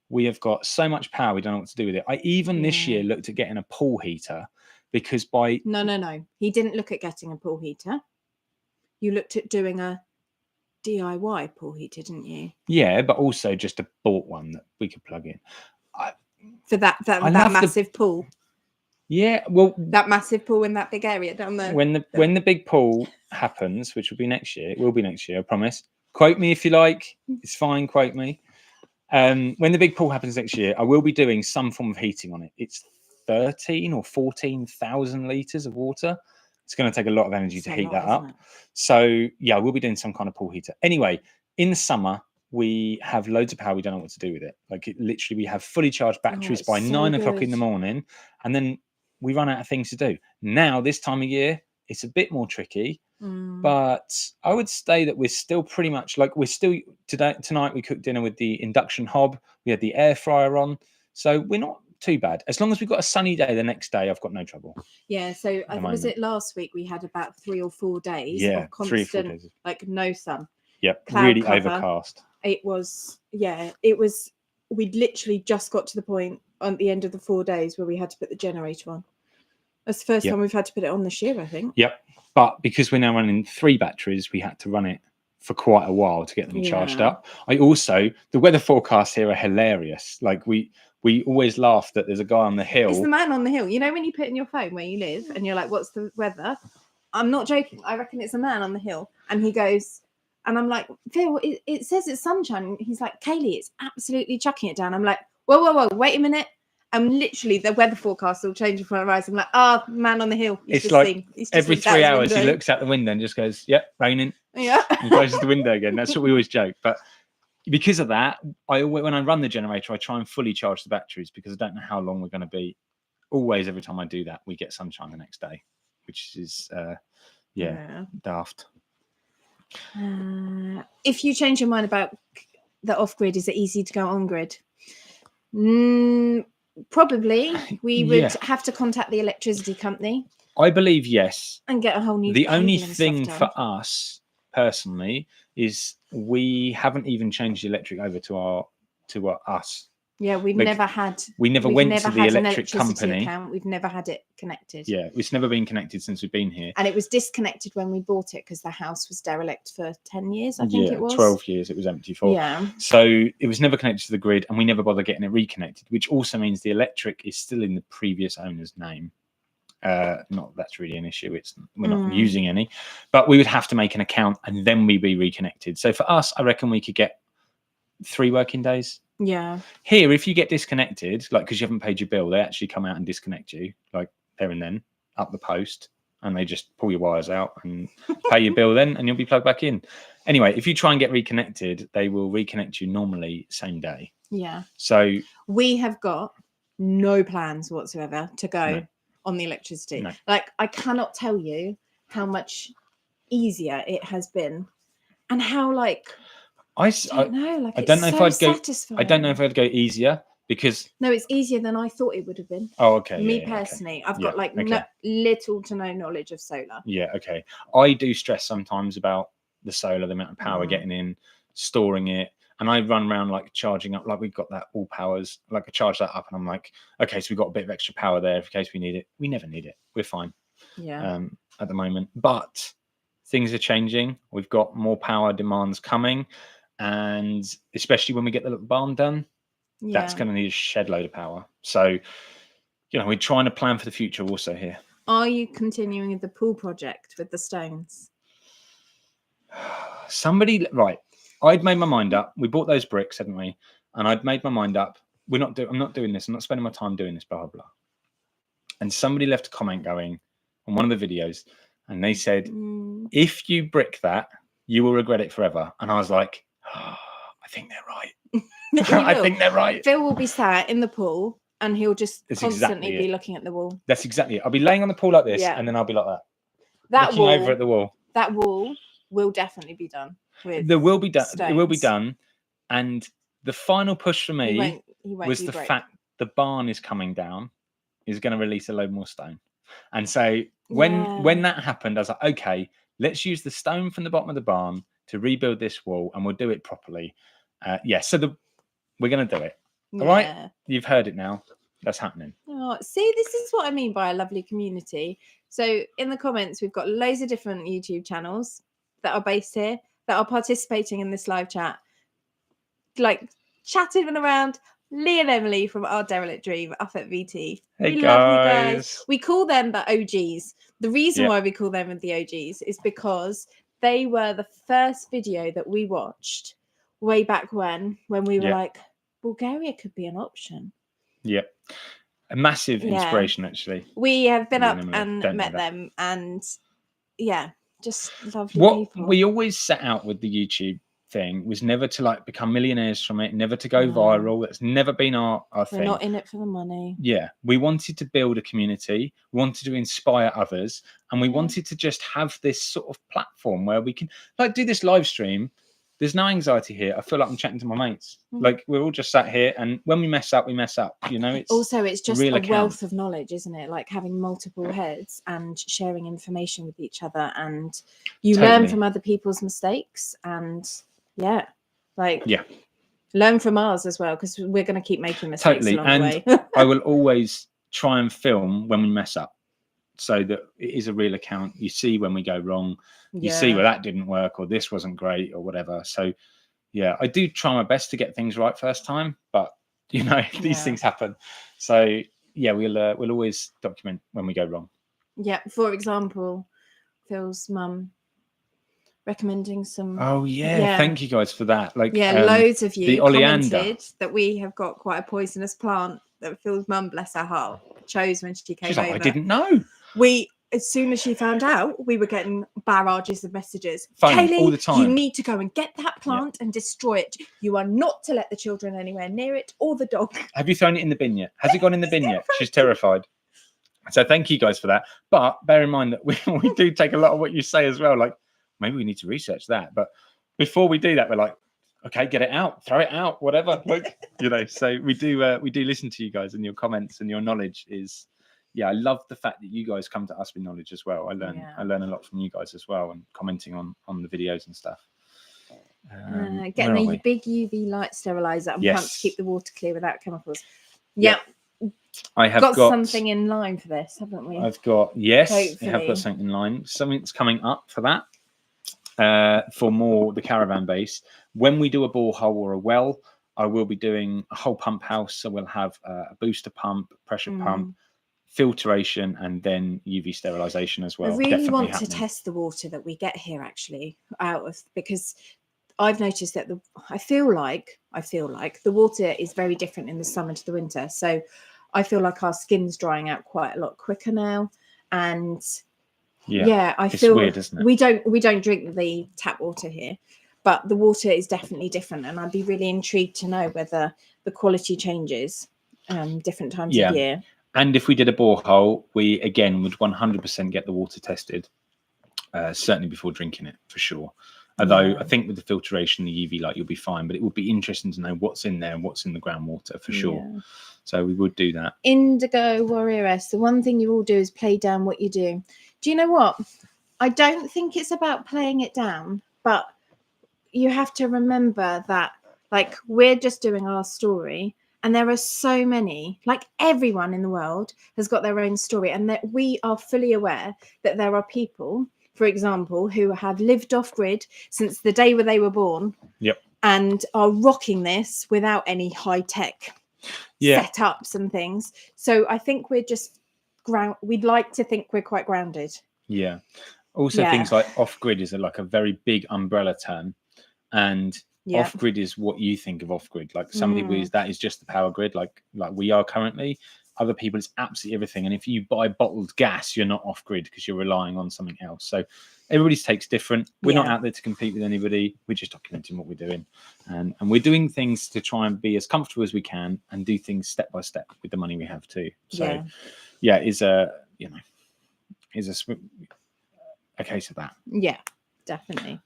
[SPEAKER 2] we have got so much power, we don't know what to do with it. I even this year looked at getting a pool heater because
[SPEAKER 1] No. He didn't look at getting a pool heater. You looked at doing a DIY pool heater, didn't you?
[SPEAKER 2] Yeah, but also just bought one that we could plug in.
[SPEAKER 1] For that massive pool.
[SPEAKER 2] Yeah, well,
[SPEAKER 1] that massive pool in that big area down there.
[SPEAKER 2] When the big pool happens, which will be next year, it will be next year, I promise. Quote me if you like. It's fine. Quote me. When the big pool happens next year, I will be doing some form of heating on it. It's 13 or 14,000 litres of water. It's going to take a lot of energy to heat that up. So yeah, we'll be doing some kind of pool heater. Anyway, in the summer, we have loads of power. We don't know what to do with it. Like literally, we have fully charged batteries by 9 o'clock in the morning, and then we run out of things to do. Now, this time of year, It's a bit more tricky, but I would say that we're still pretty much like tonight we cooked dinner with the induction hob. We had the air fryer on, so we're not too bad. As long as we've got a sunny day the next day, I've got no trouble.
[SPEAKER 1] Yeah, so I think was it last week we had about 3 or 4 days of constant
[SPEAKER 2] 3 or 4 days.
[SPEAKER 1] like no sun.
[SPEAKER 2] Yep,
[SPEAKER 1] cloud
[SPEAKER 2] really
[SPEAKER 1] cover.
[SPEAKER 2] overcast.
[SPEAKER 1] It was we'd literally just got to the point at the end of the 4 days where we had to put the generator on. That's the first time we've had to put it on this year, I think.
[SPEAKER 2] Yep. But because we're now running 3 batteries, we had to run it for quite a while to get them charged up. The weather forecasts here are hilarious. Like we always laugh that there's a guy on the hill.
[SPEAKER 1] It's the man on the hill. You know when you put in your phone where you live and you're like, what's the weather? I'm not joking. I reckon it's a man on the hill. And he goes, and I'm like, Phil, it says it's sunshine. He's like, Kaylee, it's absolutely chucking it down. I'm like, whoa, wait a minute. And literally the weather forecast will change in front of our eyes. I'm like, man on the hill.
[SPEAKER 2] It's like every 3 hours he looks out the window and just goes, yep, raining.
[SPEAKER 1] Yeah.
[SPEAKER 2] And closes the window again. That's what we always joke. But because of that, when I run the generator, I try and fully charge the batteries because I don't know how long we're going to be. Always, every time I do that, we get sunshine the next day, which is, daft.
[SPEAKER 1] If you change your mind about the off-grid, is it easy to go on-grid? Probably. We would have to contact the electricity company.
[SPEAKER 2] I believe yes.
[SPEAKER 1] And get a whole new.
[SPEAKER 2] The only thing for us personally is we haven't even changed the electric over to us.
[SPEAKER 1] Yeah, we never went to
[SPEAKER 2] the electric company.
[SPEAKER 1] Account. We've never had it connected.
[SPEAKER 2] Yeah, it's never been connected since we've been here.
[SPEAKER 1] And it was disconnected when we bought it because the house was derelict for 10 years, I think it was.
[SPEAKER 2] 12 years it was empty for.
[SPEAKER 1] Yeah.
[SPEAKER 2] So it was never connected to the grid and we never bothered getting it reconnected, which also means the electric is still in the previous owner's name. Not that's really an issue. We're not using any, but we would have to make an account and then we'd be reconnected. So for us, I reckon we could get 3 working days.
[SPEAKER 1] Yeah.
[SPEAKER 2] Here, if you get disconnected, like because you haven't paid your bill, they actually come out and disconnect you, like there and then, up the post, and they just pull your wires out and pay your bill then, and you'll be plugged back in. Anyway, if you try and get reconnected, they will reconnect you normally same day.
[SPEAKER 1] Yeah.
[SPEAKER 2] So
[SPEAKER 1] we have got no plans whatsoever to go on the electricity.
[SPEAKER 2] No.
[SPEAKER 1] Like I cannot tell you how much easier it has been, and how I don't know if I'd
[SPEAKER 2] go easier because
[SPEAKER 1] it's easier than I thought it would have been.
[SPEAKER 2] Oh, okay.
[SPEAKER 1] Me personally, I've got little to no knowledge of solar.
[SPEAKER 2] Yeah, okay. I do stress sometimes about the solar, the amount of power getting in, storing it, and I run around like charging up. Like we've got that all powers. Like I charge that up, and I'm like, okay, so we've got a bit of extra power there in case we need it. We never need it. We're fine.
[SPEAKER 1] Yeah.
[SPEAKER 2] At the moment, but things are changing. We've got more power demands coming. And especially when we get the little barn done, that's going to need a shed load of power. So, we're trying to plan for the future also here.
[SPEAKER 1] Are you continuing with the pool project with the stones?
[SPEAKER 2] I'd made my mind up. We bought those bricks, hadn't we? And I'd made my mind up. I'm not doing this. I'm not spending my time doing this, blah, blah, blah. And somebody left a comment going on one of the videos and they said, if you brick that, you will regret it forever. And I was like, I think they're right. I think they're right.
[SPEAKER 1] Phil will be sat in the pool and he'll just constantly be looking at the wall.
[SPEAKER 2] That's exactly it. I'll be laying on the pool like this and then I'll be like that. Looking over at the wall.
[SPEAKER 1] That wall will definitely be done.
[SPEAKER 2] There will be done. It will be done. And the final push for me was the fact the barn is coming down, is going to release a load more stone. And so when that happened, I was like, okay, let's use the stone from the bottom of the barn to rebuild this wall and we'll do it properly. So we're going to do it. All right. You've heard it now. That's happening.
[SPEAKER 1] Oh, see, this is what I mean by a lovely community. So in the comments, we've got loads of different YouTube channels that are based here that are participating in this live chat, like chatting around. Lee and Emily from Our Derelict Dream up at VT.
[SPEAKER 2] Hey
[SPEAKER 1] we
[SPEAKER 2] guys.
[SPEAKER 1] Love you guys. We call them the OGs. The reason why we call them the OGs is because they were the first video that we watched way back when we were like, Bulgaria could be an option.
[SPEAKER 2] Yep. A massive inspiration, actually.
[SPEAKER 1] We have been up and met them and just lovely people.
[SPEAKER 2] We always set out with the YouTube thing was never to like become millionaires from it, never to go viral. That's never been our thing.
[SPEAKER 1] We're not in it for the money.
[SPEAKER 2] Yeah, we wanted to build a community, we wanted to inspire others, and we wanted to just have this sort of platform where we can like do this live stream. There's no anxiety here. I feel like I'm chatting to my mates. Like we're all just sat here, and when we mess up, we mess up. You know, it's
[SPEAKER 1] just a wealth of knowledge, isn't it? Like having multiple heads and sharing information with each other, and you learn from other people's mistakes, and learn from ours as well, because we're going to keep making mistakes along the way.
[SPEAKER 2] I will always try and film when we mess up, so that it is a real account. You see when we go wrong. You see where that didn't work, or this wasn't great, or whatever. So yeah, I do try my best to get things right first time, but you know, these things happen. So yeah, we'll always document when we go wrong.
[SPEAKER 1] Yeah, for example, Phil's mum recommending some.
[SPEAKER 2] Oh yeah, thank you guys for that. Like
[SPEAKER 1] loads of you commented that we have got quite a poisonous plant that Phil's mum, bless her heart, chose when she came over.
[SPEAKER 2] I didn't know.
[SPEAKER 1] As soon as she found out, we were getting barrages of messages.
[SPEAKER 2] Phone all the time.
[SPEAKER 1] You need to go and get that plant and destroy it. You are not to let the children anywhere near it, or the dog.
[SPEAKER 2] Have you thrown it in the bin yet? Has it gone in the bin yet? She's terrified. So thank you guys for that. But bear in mind that we do take a lot of what you say as well. Like maybe we need to research that. But before we do that, we're like, okay, get it out, throw it out, whatever. Like, you know, so we do listen to you guys, and your comments and your knowledge is. Yeah, I love the fact that you guys come to us with knowledge as well. I learn a lot from you guys as well, and commenting on the videos and stuff.
[SPEAKER 1] Getting a big UV light sterilizer and pump to keep the water clear without chemicals. Yeah.
[SPEAKER 2] I have got
[SPEAKER 1] something in line for this, haven't we?
[SPEAKER 2] I've got I have got something in line. Something's coming up for that. For more the caravan base. When we do a borehole or a well, I will be doing a whole pump house. So we'll have a booster pump, pressure pump, filtration, and then UV sterilization as well.
[SPEAKER 1] I really want to test the water that we get here actually because I've noticed that I feel like the water is very different in the summer to the winter. So I feel like our skin's drying out quite a lot quicker now, and I feel
[SPEAKER 2] weird, isn't it?
[SPEAKER 1] We don't drink the tap water here, but the water is definitely different, and I'd be really intrigued to know whether the quality changes different times of year.
[SPEAKER 2] And if we did a borehole, we again would 100% get the water tested, certainly before drinking it for sure. Although I think with the filtration, the UV light, you'll be fine. But it would be interesting to know what's in there and what's in the groundwater for sure. So we would do that.
[SPEAKER 1] Indigo Warrior S, the one thing you all do is play down what you do. Do you know what? I don't think it's about playing it down, but you have to remember that, like, we're just doing our story. And there are so many, like everyone in the world has got their own story, and that we are fully aware that there are people, for example, who have lived off grid since the day where they were born, and are rocking this without any high tech setups and things. So I think we're just we'd like to think we're quite grounded.
[SPEAKER 2] Yeah. Also, things like off grid is like a very big umbrella term, and off-grid is what you think of off-grid. Like some people use that is just the power grid, like we are currently. Other people, it's absolutely everything. And if you buy bottled gas, you're not off-grid because you're relying on something else. So everybody's takes different. We're not out there to compete with anybody. We're just documenting what we're doing, and we're doing things to try and be as comfortable as we can and do things step by step with the money we have too. So is a case of that. Yeah,
[SPEAKER 1] definitely.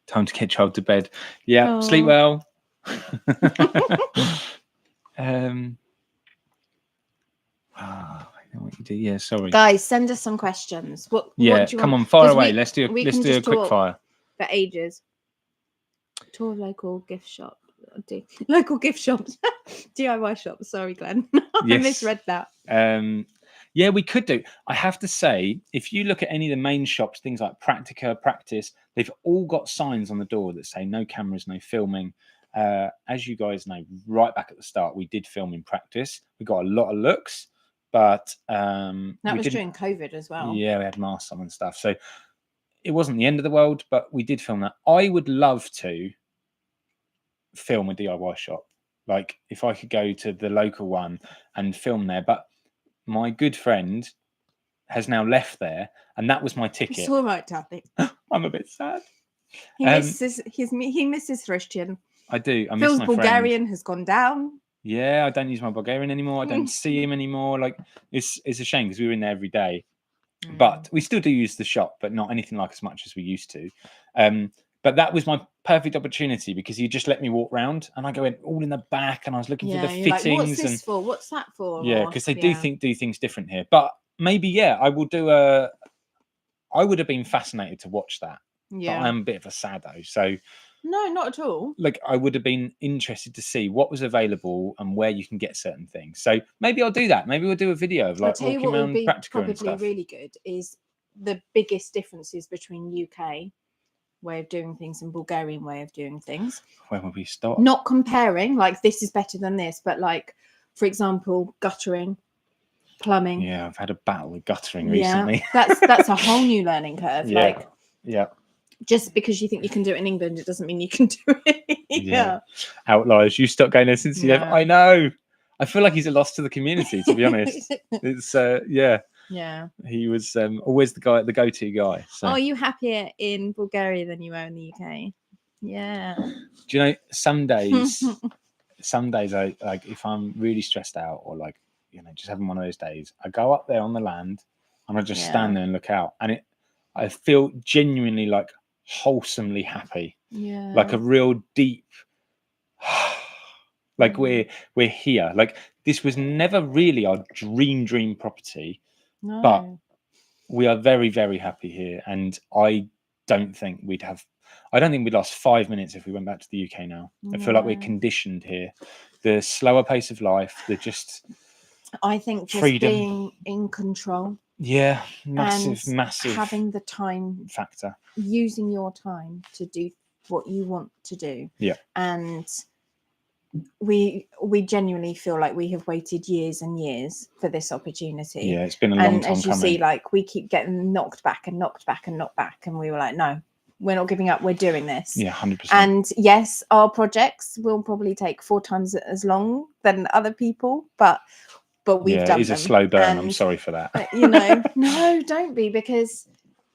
[SPEAKER 2] Time to get child to bed. Yeah, sleep well. I know what you do. Yeah, sorry.
[SPEAKER 1] Guys, send us some questions. What do you
[SPEAKER 2] come
[SPEAKER 1] want?
[SPEAKER 2] on, fire away. Let's do a quick fire.
[SPEAKER 1] For ages. Tour local gift shop. Local gift shops. DIY shops. Sorry, Glenn. I misread that.
[SPEAKER 2] Yeah, we could do. I have to say, if you look at any of the main shops, things like Practica, Practice, they've all got signs on the door that say no cameras, no filming. As you guys know, right back at the start, we did film in practice. We got a lot of looks, but
[SPEAKER 1] that was during COVID as well.
[SPEAKER 2] Yeah, we had masks on and stuff. So it wasn't the end of the world, but we did film that. I would love to film a DIY shop. Like if I could go to the local one and film there, but my good friend has now left there, and that was my ticket.
[SPEAKER 1] It's all right, darling.
[SPEAKER 2] I'm a bit sad.
[SPEAKER 1] He misses he misses Thrustian.
[SPEAKER 2] I do. I miss
[SPEAKER 1] Phil's
[SPEAKER 2] my
[SPEAKER 1] Bulgarian
[SPEAKER 2] friend.
[SPEAKER 1] has gone down.
[SPEAKER 2] Yeah, I don't use my Bulgarian anymore. I don't see him anymore. Like it's a shame because we were in there every day. But we still do use the shop, but not anything like as much as we used to. But that was my perfect opportunity because you just let me walk around, and I go in all in the back, and I was looking for the fittings.
[SPEAKER 1] Like, what's this for? What's that for?
[SPEAKER 2] Yeah, because they do things different here. But maybe I will do a. I would have been fascinated to watch that.
[SPEAKER 1] Yeah,
[SPEAKER 2] but I'm a bit of a saddo, so.
[SPEAKER 1] No, not at all.
[SPEAKER 2] Like I would have been interested to see what was available and where you can get certain things. So maybe I'll do that. Maybe we'll do a video of like walking around Practica
[SPEAKER 1] probably
[SPEAKER 2] and stuff.
[SPEAKER 1] Really good is the biggest differences between UK way of doing things and Bulgarian way of doing things.
[SPEAKER 2] Where will we start?
[SPEAKER 1] Not comparing like this is better than this, but like for example, guttering, plumbing.
[SPEAKER 2] Yeah, I've had a battle with guttering recently.
[SPEAKER 1] That's a whole new learning curve.
[SPEAKER 2] Yeah.
[SPEAKER 1] Just because you think you can do it in England, it doesn't mean you can do it. Yeah.
[SPEAKER 2] Outliers. You stopped going there since you left. I know. I feel like he's a loss to the community, to be honest. It's Yeah. He was always the go-to guy. So.
[SPEAKER 1] Are you happier in Bulgaria than you are in the UK? Yeah.
[SPEAKER 2] Do you know some days I like if I'm really stressed out or like just having one of those days, I go up there on the land and I just stand there and look out, and I feel genuinely like wholesomely happy.
[SPEAKER 1] Yeah.
[SPEAKER 2] Like a real deep like we're here. Like this was never really our dream property.
[SPEAKER 1] No.
[SPEAKER 2] But we are very, very happy here, and I don't think we'd last 5 minutes if we went back to the UK now. I feel like we're conditioned here. The slower pace of life,
[SPEAKER 1] I think just
[SPEAKER 2] freedom.
[SPEAKER 1] Being in control.
[SPEAKER 2] Yeah, massive
[SPEAKER 1] having the time
[SPEAKER 2] factor.
[SPEAKER 1] Using your time to do what you want to do.
[SPEAKER 2] Yeah.
[SPEAKER 1] And we genuinely feel like we have waited years and years for this opportunity.
[SPEAKER 2] Yeah, it's been a long time
[SPEAKER 1] as you
[SPEAKER 2] coming.
[SPEAKER 1] see, like we keep getting knocked back, and we were like, no, we're not giving up, we're doing this.
[SPEAKER 2] Yeah, 100%.
[SPEAKER 1] And yes, our projects will probably take 4 times as long than other people, but we've done them.
[SPEAKER 2] It's a slow burn. I'm sorry for that.
[SPEAKER 1] No, don't be, because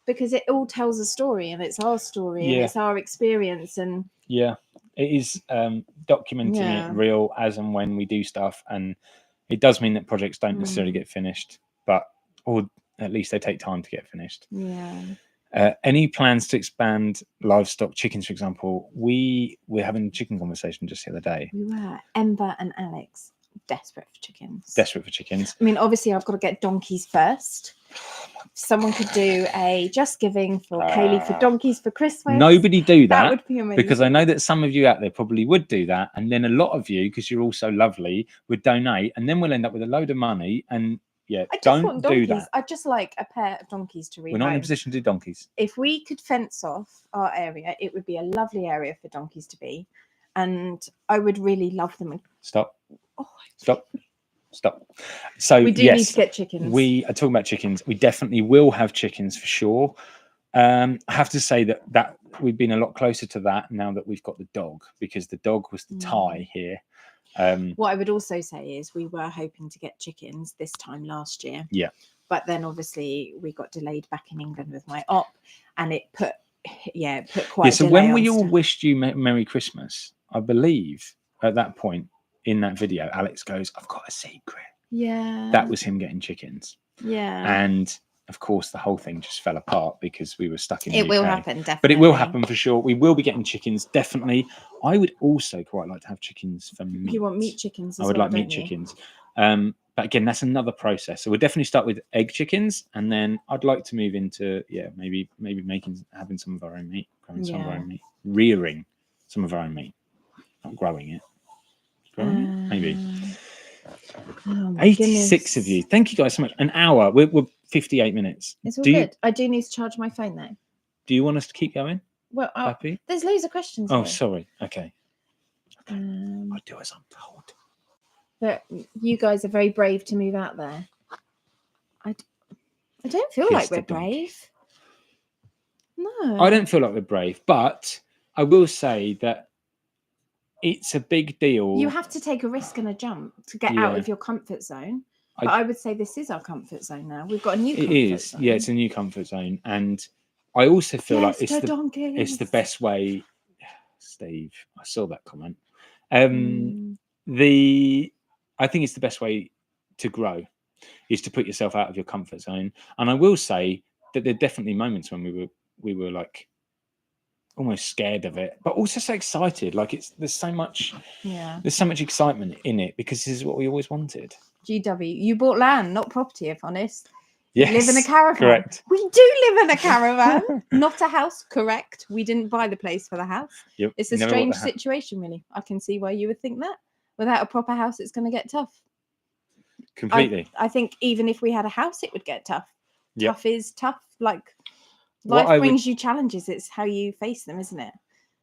[SPEAKER 1] it all tells a story, and it's our story and it's our experience. And
[SPEAKER 2] it is documenting it real as and when we do stuff, and it does mean that projects don't necessarily get finished, or at least they take time to get finished. Any plans to expand livestock, chickens for example? We're having a chicken conversation just the other day.
[SPEAKER 1] We were. Ember and Alex, desperate for chickens. I mean, obviously I've got to get donkeys first. Someone could do a just giving for Kaylee for donkeys for Christmas.
[SPEAKER 2] Nobody do that.
[SPEAKER 1] That would be amazing.
[SPEAKER 2] Because I know that some of you out there probably would do that, and then a lot of you, because you're all so lovely, would donate, and then we'll end up with a load of money. And don't do that.
[SPEAKER 1] I'd just like a pair of donkeys to read.
[SPEAKER 2] We're not in a position to do donkeys.
[SPEAKER 1] If we could fence off our area, it would be a lovely area for donkeys to be, and I would really love them.
[SPEAKER 2] Stop. So
[SPEAKER 1] we do need to get chickens.
[SPEAKER 2] We are talking about chickens. We definitely will have chickens for sure. I have to say that we've been a lot closer to that now that we've got the dog, because the dog was the tie here.
[SPEAKER 1] What I would also say is we were hoping to get chickens this time last year.
[SPEAKER 2] Yeah.
[SPEAKER 1] But then obviously we got delayed back in England with my op, and it put quite.
[SPEAKER 2] So when we all wished you Merry Christmas, I believe at that point in that video, Alex goes, "I've got a secret."
[SPEAKER 1] Yeah.
[SPEAKER 2] That was him getting chickens.
[SPEAKER 1] Yeah.
[SPEAKER 2] And of course, the whole thing just fell apart because we were stuck in the UK.
[SPEAKER 1] It will happen, definitely.
[SPEAKER 2] But it will happen for sure. We will be getting chickens, definitely. I would also quite like to have chickens for meat.
[SPEAKER 1] You want meat chickens as well,
[SPEAKER 2] I would like meat chickens. But again, that's another process. So we'll definitely start with egg chickens, and then I'd like to move into maybe having some of our own meat, growing some of our own meat, rearing some of our own meat, not growing it. Maybe.
[SPEAKER 1] Oh
[SPEAKER 2] 86
[SPEAKER 1] goodness.
[SPEAKER 2] of you. Thank you guys so much. An hour. We're 58 minutes.
[SPEAKER 1] It's all good. I do need to charge my phone though.
[SPEAKER 2] Do you want us to keep going?
[SPEAKER 1] Well,
[SPEAKER 2] Happy?
[SPEAKER 1] There's loads of questions.
[SPEAKER 2] Oh,
[SPEAKER 1] here.
[SPEAKER 2] Sorry. Okay. I'll do as I'm told.
[SPEAKER 1] But you guys are very brave to move out there. I don't feel like we're brave. No.
[SPEAKER 2] I don't feel like we're brave, but I will say that it's a big deal.
[SPEAKER 1] You have to take a risk and a jump to get out of your comfort zone. But I would say this is our comfort zone now. We've got a new comfort zone.
[SPEAKER 2] Yeah, it's a new comfort zone. And I also feel like
[SPEAKER 1] Yes, to donkeys.
[SPEAKER 2] it's the best way. Steve, I saw that comment. I think it's the best way to grow is to put yourself out of your comfort zone. And I will say that there are definitely moments when we were like almost scared of it, but also so excited. Like there's so much excitement in it because this is what we always wanted.
[SPEAKER 1] GW, you bought land, not property, if honest.
[SPEAKER 2] Yes,
[SPEAKER 1] you live in a caravan.
[SPEAKER 2] Correct.
[SPEAKER 1] We do live in a caravan, not a house. Correct. We didn't buy the place for the house.
[SPEAKER 2] Yep.
[SPEAKER 1] It's a strange situation, really. I can see why you would think that. Without a proper house, it's going to get tough.
[SPEAKER 2] Completely.
[SPEAKER 1] I think even if we had a house, it would get tough.
[SPEAKER 2] Yep.
[SPEAKER 1] Tough is tough. Like life brings you challenges. It's how you face them, isn't it?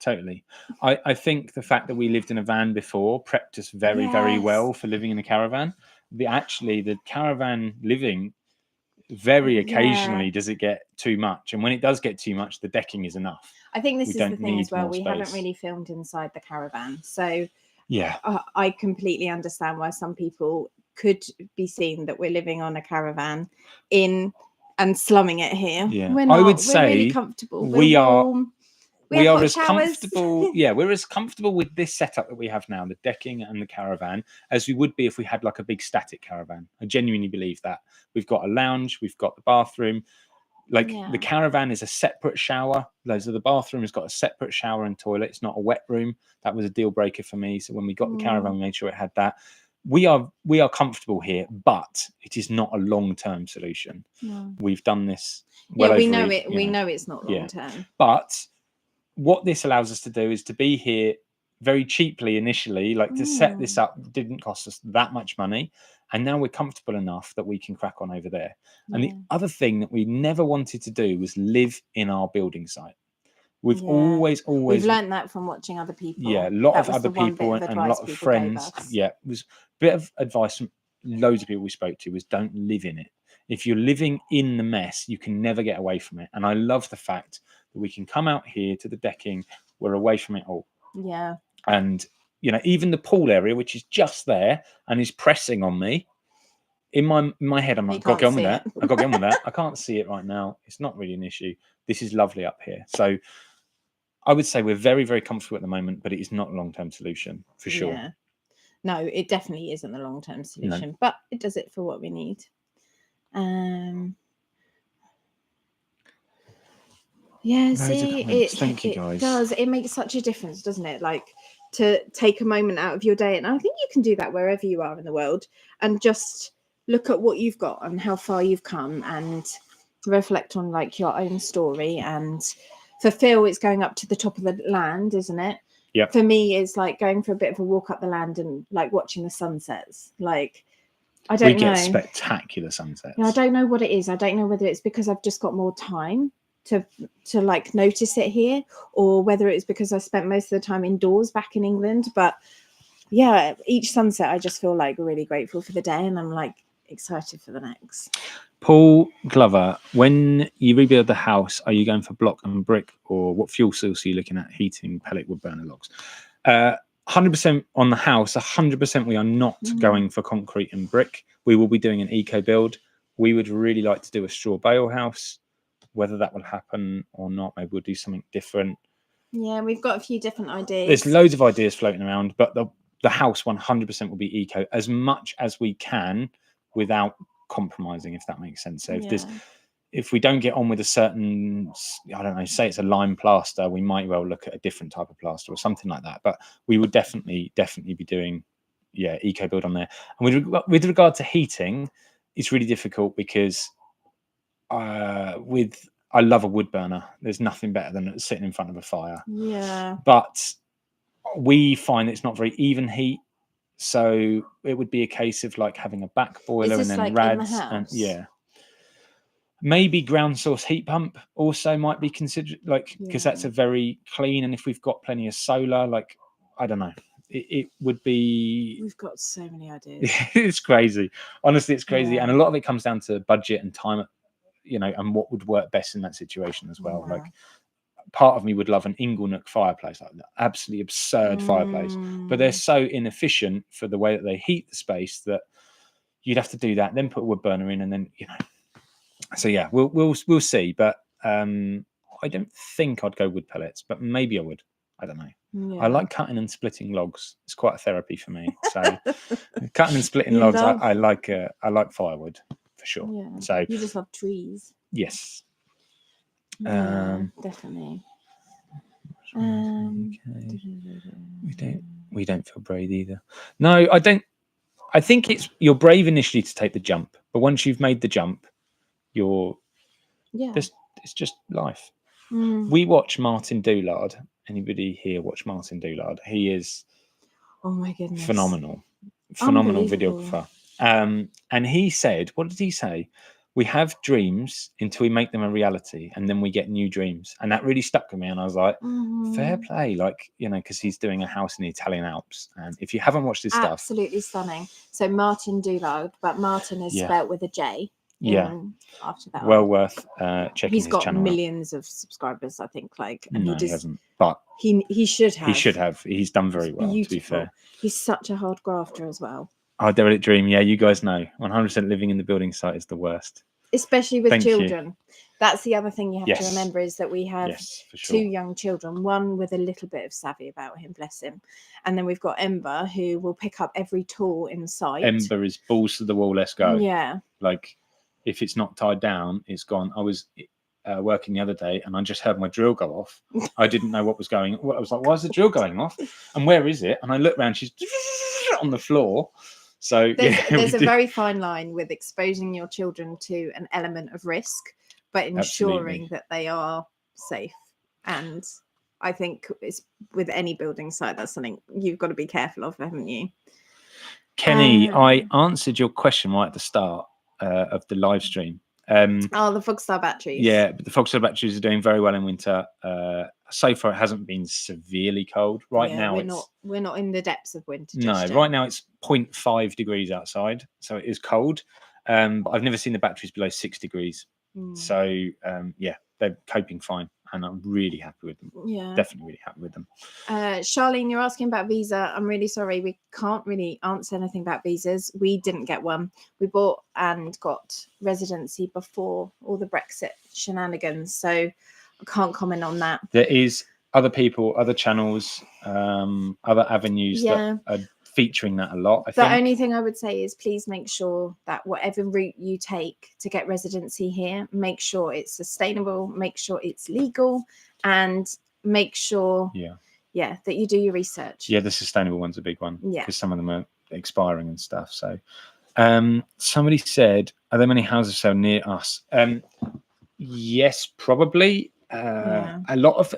[SPEAKER 2] Totally. I think the fact that we lived in a van before prepped us very, very well for living in a caravan. The caravan living, very occasionally does it get too much, and when it does get too much, the decking is enough.
[SPEAKER 1] I think this is the thing as well. We haven't really filmed inside the caravan, so I completely understand why some people could be seen that we're living on a caravan and slumming it here.
[SPEAKER 2] Yeah,
[SPEAKER 1] we're not.
[SPEAKER 2] I would say
[SPEAKER 1] really comfortable.
[SPEAKER 2] We are as
[SPEAKER 1] showers.
[SPEAKER 2] comfortable. Yeah, we're as comfortable with this setup that we have now, the decking and the caravan, as we would be if we had like a big static caravan. I genuinely believe that. We've got a lounge, we've got the bathroom. Like the caravan is a separate shower. The bathroom has got a separate shower and toilet. It's not a wet room. That was a deal breaker for me. So when we got the caravan, we made sure it had that. We are we here, but it is not a long-term solution. No. We've done this.
[SPEAKER 1] We know it. We know it's not long-term.
[SPEAKER 2] But what this allows us to do is to be here very cheaply initially, like to set this up didn't cost us that much money. And now we're comfortable enough that we can crack on over there. And the other thing that we never wanted to do was live in our building site. We've always we've
[SPEAKER 1] learned that from watching other people.
[SPEAKER 2] Yeah, a lot of other people and a lot of friends. Yeah, it was a bit of advice from loads of people we spoke to was don't live in it. If you're living in the mess, you can never get away from it. And I love the fact that we can come out here to the decking, we're away from it all.
[SPEAKER 1] Yeah.
[SPEAKER 2] And even the pool area, which is just there and is pressing on me, in my head, I'm like, I've got to get on with that. I've got to get on with that. I can't see it right now. It's not really an issue. This is lovely up here. So I would say we're very, very comfortable at the moment, but it is not a long-term solution for sure.
[SPEAKER 1] Yeah. No, it definitely isn't a long-term solution, but it does it for what we need. Yeah, see, it does. It makes such a difference, doesn't it? Like to take a moment out of your day. And I think you can do that wherever you are in the world and just look at what you've got and how far you've come and reflect on like your own story. And for Phil, it's going up to the top of the land, isn't it?
[SPEAKER 2] Yeah.
[SPEAKER 1] For me, it's like going for a bit of a walk up the land and like watching the sunsets. Like, I don't know.
[SPEAKER 2] We get spectacular sunsets.
[SPEAKER 1] I don't know what it is. I don't know whether it's because I've just got more time to like notice it here, or whether it's because I spent most of the time indoors back in England. But yeah, each sunset I just feel like really grateful for the day, and I'm like excited for the next.
[SPEAKER 2] Paul Glover, when you rebuild the house, are you going for block and brick, or what fuel source are you looking at? Heating, pellet, wood burner, logs. 100% on the house. 100% we are not going for concrete and brick. We will be doing an eco build. We would really like to do a straw bale house. Whether that will happen or not, maybe we'll do something different.
[SPEAKER 1] Yeah, we've got a few different ideas.
[SPEAKER 2] There's loads of ideas floating around, but the house 100% will be eco as much as we can without compromising, if that makes sense. So if we don't get on with a certain, I don't know, say it's a lime plaster, we might well look at a different type of plaster or something like that. But we would definitely be doing eco build on there. And with regard to heating, it's really difficult because I love a wood burner. There's nothing better than sitting in front of a fire.
[SPEAKER 1] Yeah.
[SPEAKER 2] But we find it's not very even heat. So it would be a case of like having a back boiler and then rads and maybe ground source heat pump also might be considered, like, because that's a very clean, and if we've got plenty of solar, like, I don't know. It would be.
[SPEAKER 1] We've got so many ideas.
[SPEAKER 2] It's crazy. Honestly, it's crazy. Yeah. And a lot of it comes down to budget and time, and what would work best in that situation as well. Yeah. Like, part of me would love an Inglenook fireplace, like that absolutely absurd fireplace, but they're so inefficient for the way that they heat the space that you'd have to do that, then put a wood burner in, and then, So yeah, we'll see. But I don't think I'd go wood pellets, but maybe I would. I don't know.
[SPEAKER 1] Yeah.
[SPEAKER 2] I like cutting and splitting logs. It's quite a therapy for me. So cutting and splitting
[SPEAKER 1] You
[SPEAKER 2] logs,
[SPEAKER 1] love-
[SPEAKER 2] I like firewood for sure.
[SPEAKER 1] Yeah.
[SPEAKER 2] So
[SPEAKER 1] You just love trees.
[SPEAKER 2] yes.
[SPEAKER 1] Yeah, definitely.
[SPEAKER 2] We don't feel brave either. No, I don't. I think you're brave initially to take the jump, but once you've made the jump, it's just life. We watch Martin Doolard. Anybody here watch Martin Doolard? He is,
[SPEAKER 1] oh my goodness,
[SPEAKER 2] phenomenal
[SPEAKER 1] Unbelievable.
[SPEAKER 2] videographer. And he said, what did he say? We have dreams until we make them a reality, and then we get new dreams. And that really stuck with me. And I was like, fair play, like, you know, because he's doing a house in the Italian Alps. And if you haven't watched his stuff,
[SPEAKER 1] absolutely stunning. So Martin Doolard, but Martin is spelt with a J. After that,
[SPEAKER 2] well worth checking.
[SPEAKER 1] He's
[SPEAKER 2] his
[SPEAKER 1] got
[SPEAKER 2] channel
[SPEAKER 1] millions of subscribers, I think. Like, and
[SPEAKER 2] no,
[SPEAKER 1] he
[SPEAKER 2] hasn't, but
[SPEAKER 1] he should have.
[SPEAKER 2] He should have. He's done very well. Beautiful. To be fair,
[SPEAKER 1] he's such a hard grafter as well.
[SPEAKER 2] Oh, derelict dream. Yeah, you guys know. 100% living in the building site is the worst,
[SPEAKER 1] especially with children. That's the other thing you have to remember, is that we have two young children, one with a little bit of savvy about him, bless him, and then we've got Ember, who will pick up every tool in sight.
[SPEAKER 2] Ember is balls to the wall, let's go.
[SPEAKER 1] Yeah,
[SPEAKER 2] like if it's not tied down, it's gone. I was working the other day and I just heard my drill go off. I didn't know what was going on. I was like, why is the drill going off, and where is it? And I look around, she's on the floor. So
[SPEAKER 1] there's a very fine line with exposing your children to an element of risk, but ensuring that they are safe. And I think it's with any building site, that's something you've got to be careful of, haven't you?
[SPEAKER 2] Kenny, I answered your question right at the start of the live stream.
[SPEAKER 1] The Fogstar batteries.
[SPEAKER 2] Yeah, but the Fogstar batteries are doing very well in winter. So far, it hasn't been severely cold. Right now,
[SPEAKER 1] we're not in the depths of winter.
[SPEAKER 2] Right now it's 0.5 degrees outside, so it is cold. But I've never seen the batteries below 6 degrees. So they're coping fine, and I'm really happy with them. Yeah, definitely really happy with them.
[SPEAKER 1] Charlene, you're asking about visa. I'm really sorry, we can't really answer anything about visas. We didn't get one. We bought and got residency before all the Brexit shenanigans, so I can't comment on that.
[SPEAKER 2] There is other people, other channels, other avenues that are featuring that a lot. I think
[SPEAKER 1] the only thing I would say is please make sure that whatever route you take to get residency here, make sure it's sustainable, make sure it's legal, and make sure that you do your research.
[SPEAKER 2] Yeah, the sustainable one's a big one, because some of them are expiring and stuff. So somebody said, are there many houses for sale near us? Yes, probably. A lot of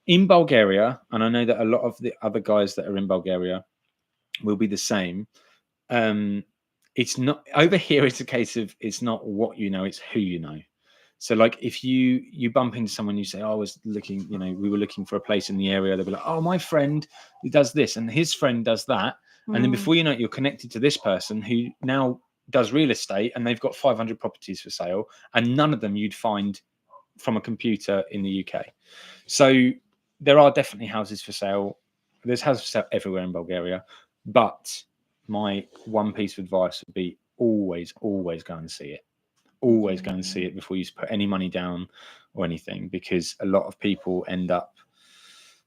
[SPEAKER 2] in Bulgaria, and I know that a lot of the other guys that are in Bulgaria will be the same. It's not over here. It's a case of, it's not what you know, it's who you know. So like if you bump into someone, you say, oh, I was looking, we were looking for a place in the area. They'll be like, oh, my friend who does this and his friend does that. And then before you know it, you're connected to this person who now does real estate, and they've got 500 properties for sale, and none of them you'd find from a computer in the UK. So there are definitely houses for sale. There's houses for sale everywhere in Bulgaria. But my one piece of advice would be always go and see it. Always go and see it before you put any money down or anything, because a lot of people end up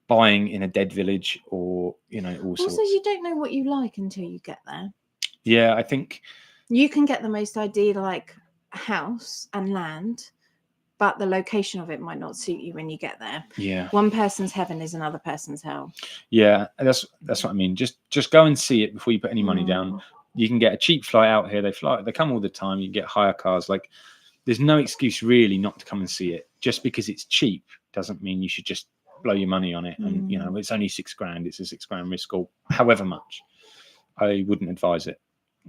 [SPEAKER 2] buying in a dead village, or all sorts.
[SPEAKER 1] Also, you don't know what you like until you get there.
[SPEAKER 2] Yeah, I think
[SPEAKER 1] you can get the most ideal house and land, but the location of it might not suit you when you get there.
[SPEAKER 2] Yeah.
[SPEAKER 1] One person's heaven is another person's hell.
[SPEAKER 2] Yeah, that's what I mean. Just go and see it before you put any money down. You can get a cheap flight out here. They come all the time. You can get hire cars. Like, there's no excuse really not to come and see it. Just because it's cheap doesn't mean you should just blow your money on it. And it's only $6,000. It's a $6,000 risk, or however much. I wouldn't advise it.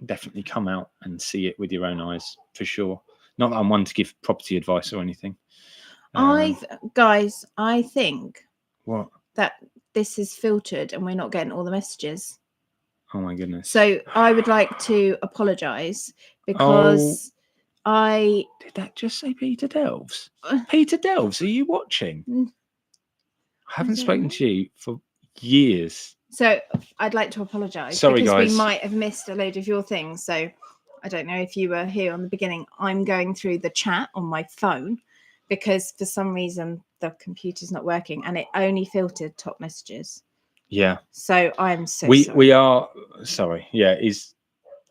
[SPEAKER 2] Definitely come out and see it with your own eyes, for sure. Not that I'm one to give property advice or anything.
[SPEAKER 1] I think that this is filtered and we're not getting all the messages.
[SPEAKER 2] Oh my goodness.
[SPEAKER 1] So I would like to apologise, because did
[SPEAKER 2] that just say Peter Delves? Peter Delves, are you watching? I haven't spoken to you for years.
[SPEAKER 1] So I'd like to apologise.
[SPEAKER 2] Sorry,
[SPEAKER 1] because
[SPEAKER 2] guys.
[SPEAKER 1] We might have missed a load of your things. So I don't know if you were here on the beginning. I'm going through the chat on my phone because for some reason the computer's not working and it only filtered top messages.
[SPEAKER 2] Yeah.
[SPEAKER 1] So I'm so sorry.
[SPEAKER 2] We are sorry. Yeah,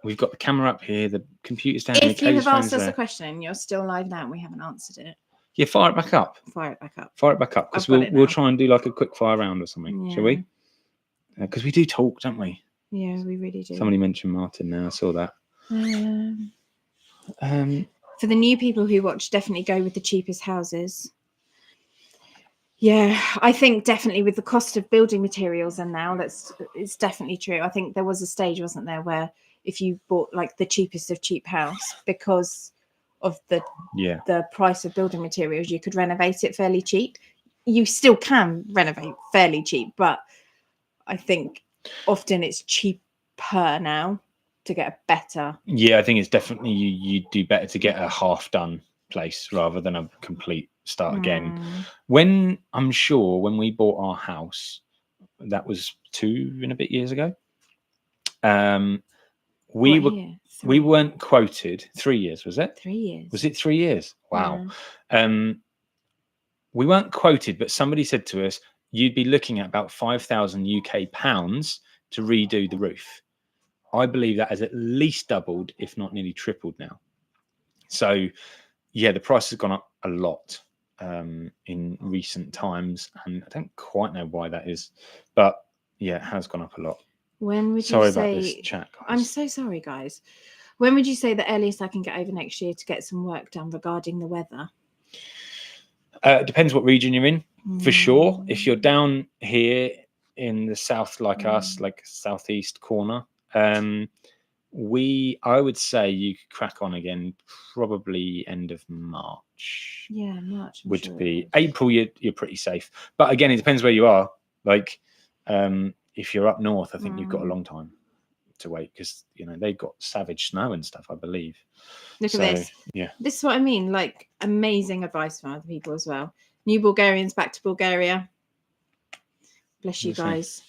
[SPEAKER 2] we've got the camera up here, the computer's down here.
[SPEAKER 1] If you have asked us a question and you're still live now and we haven't answered it,
[SPEAKER 2] yeah, fire it back up.
[SPEAKER 1] Fire it back up.
[SPEAKER 2] Fire it back up, because we'll try and do like a quick fire round or something, shall we? Because we do talk, don't we?
[SPEAKER 1] Yeah, we really do.
[SPEAKER 2] Somebody mentioned Martin now. I saw that.
[SPEAKER 1] For the new people who watch, definitely go with the cheapest houses. Yeah, I think definitely with the cost of building materials, and now it's definitely true. I think there was a stage, wasn't there, where if you bought like the cheapest of cheap house, because of the price of building materials, you could renovate it fairly cheap. You still can renovate fairly cheap, but I think often it's cheaper now to get a better.
[SPEAKER 2] Yeah, I think it's definitely you do better to get a half done place rather than a complete start again. When we bought our house, that was 2 and a bit years ago. We weren't quoted 3 years, was it?
[SPEAKER 1] 3 years.
[SPEAKER 2] Was it 3 years? Wow. Yeah. We weren't quoted, but somebody said to us, you'd be looking at about 5,000 UK pounds to redo the roof. I believe that has at least doubled, if not nearly tripled now. So, yeah, the price has gone up a lot in recent times, and I don't quite know why that is, but yeah, it has gone up a lot.
[SPEAKER 1] When would
[SPEAKER 2] sorry
[SPEAKER 1] you say?
[SPEAKER 2] About this chat, guys.
[SPEAKER 1] I'm so sorry, guys. When would you say the earliest I can get over next year to get some work done regarding the weather?
[SPEAKER 2] It depends what region you're in, for sure. If you're down here in the south, like us, like southeast corner, I would say you could crack on again probably end of March.
[SPEAKER 1] Yeah, March
[SPEAKER 2] would be April. You're pretty safe, but again, it depends where you are. Like, if you're up north, I think you've got a long time to wait, because they've got savage snow and stuff, I believe.
[SPEAKER 1] Look at this.
[SPEAKER 2] Yeah,
[SPEAKER 1] this is what I mean. Like, amazing advice from other people as well. New Bulgarians back to Bulgaria. Bless you guys.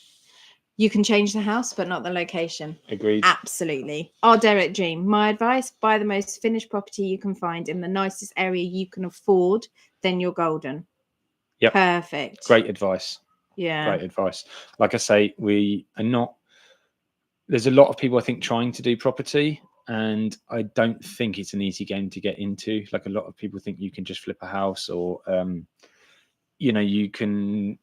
[SPEAKER 1] You can change the house, but not the location.
[SPEAKER 2] Agreed.
[SPEAKER 1] Absolutely. Our derelict dream. My advice: buy the most finished property you can find in the nicest area you can afford. Then you're golden.
[SPEAKER 2] Yep.
[SPEAKER 1] Perfect.
[SPEAKER 2] Great advice.
[SPEAKER 1] Yeah.
[SPEAKER 2] Great advice. Like I say, we are not. There's a lot of people, I think, trying to do property, and I don't think it's an easy game to get into. Like, a lot of people think you can just flip a house, or you can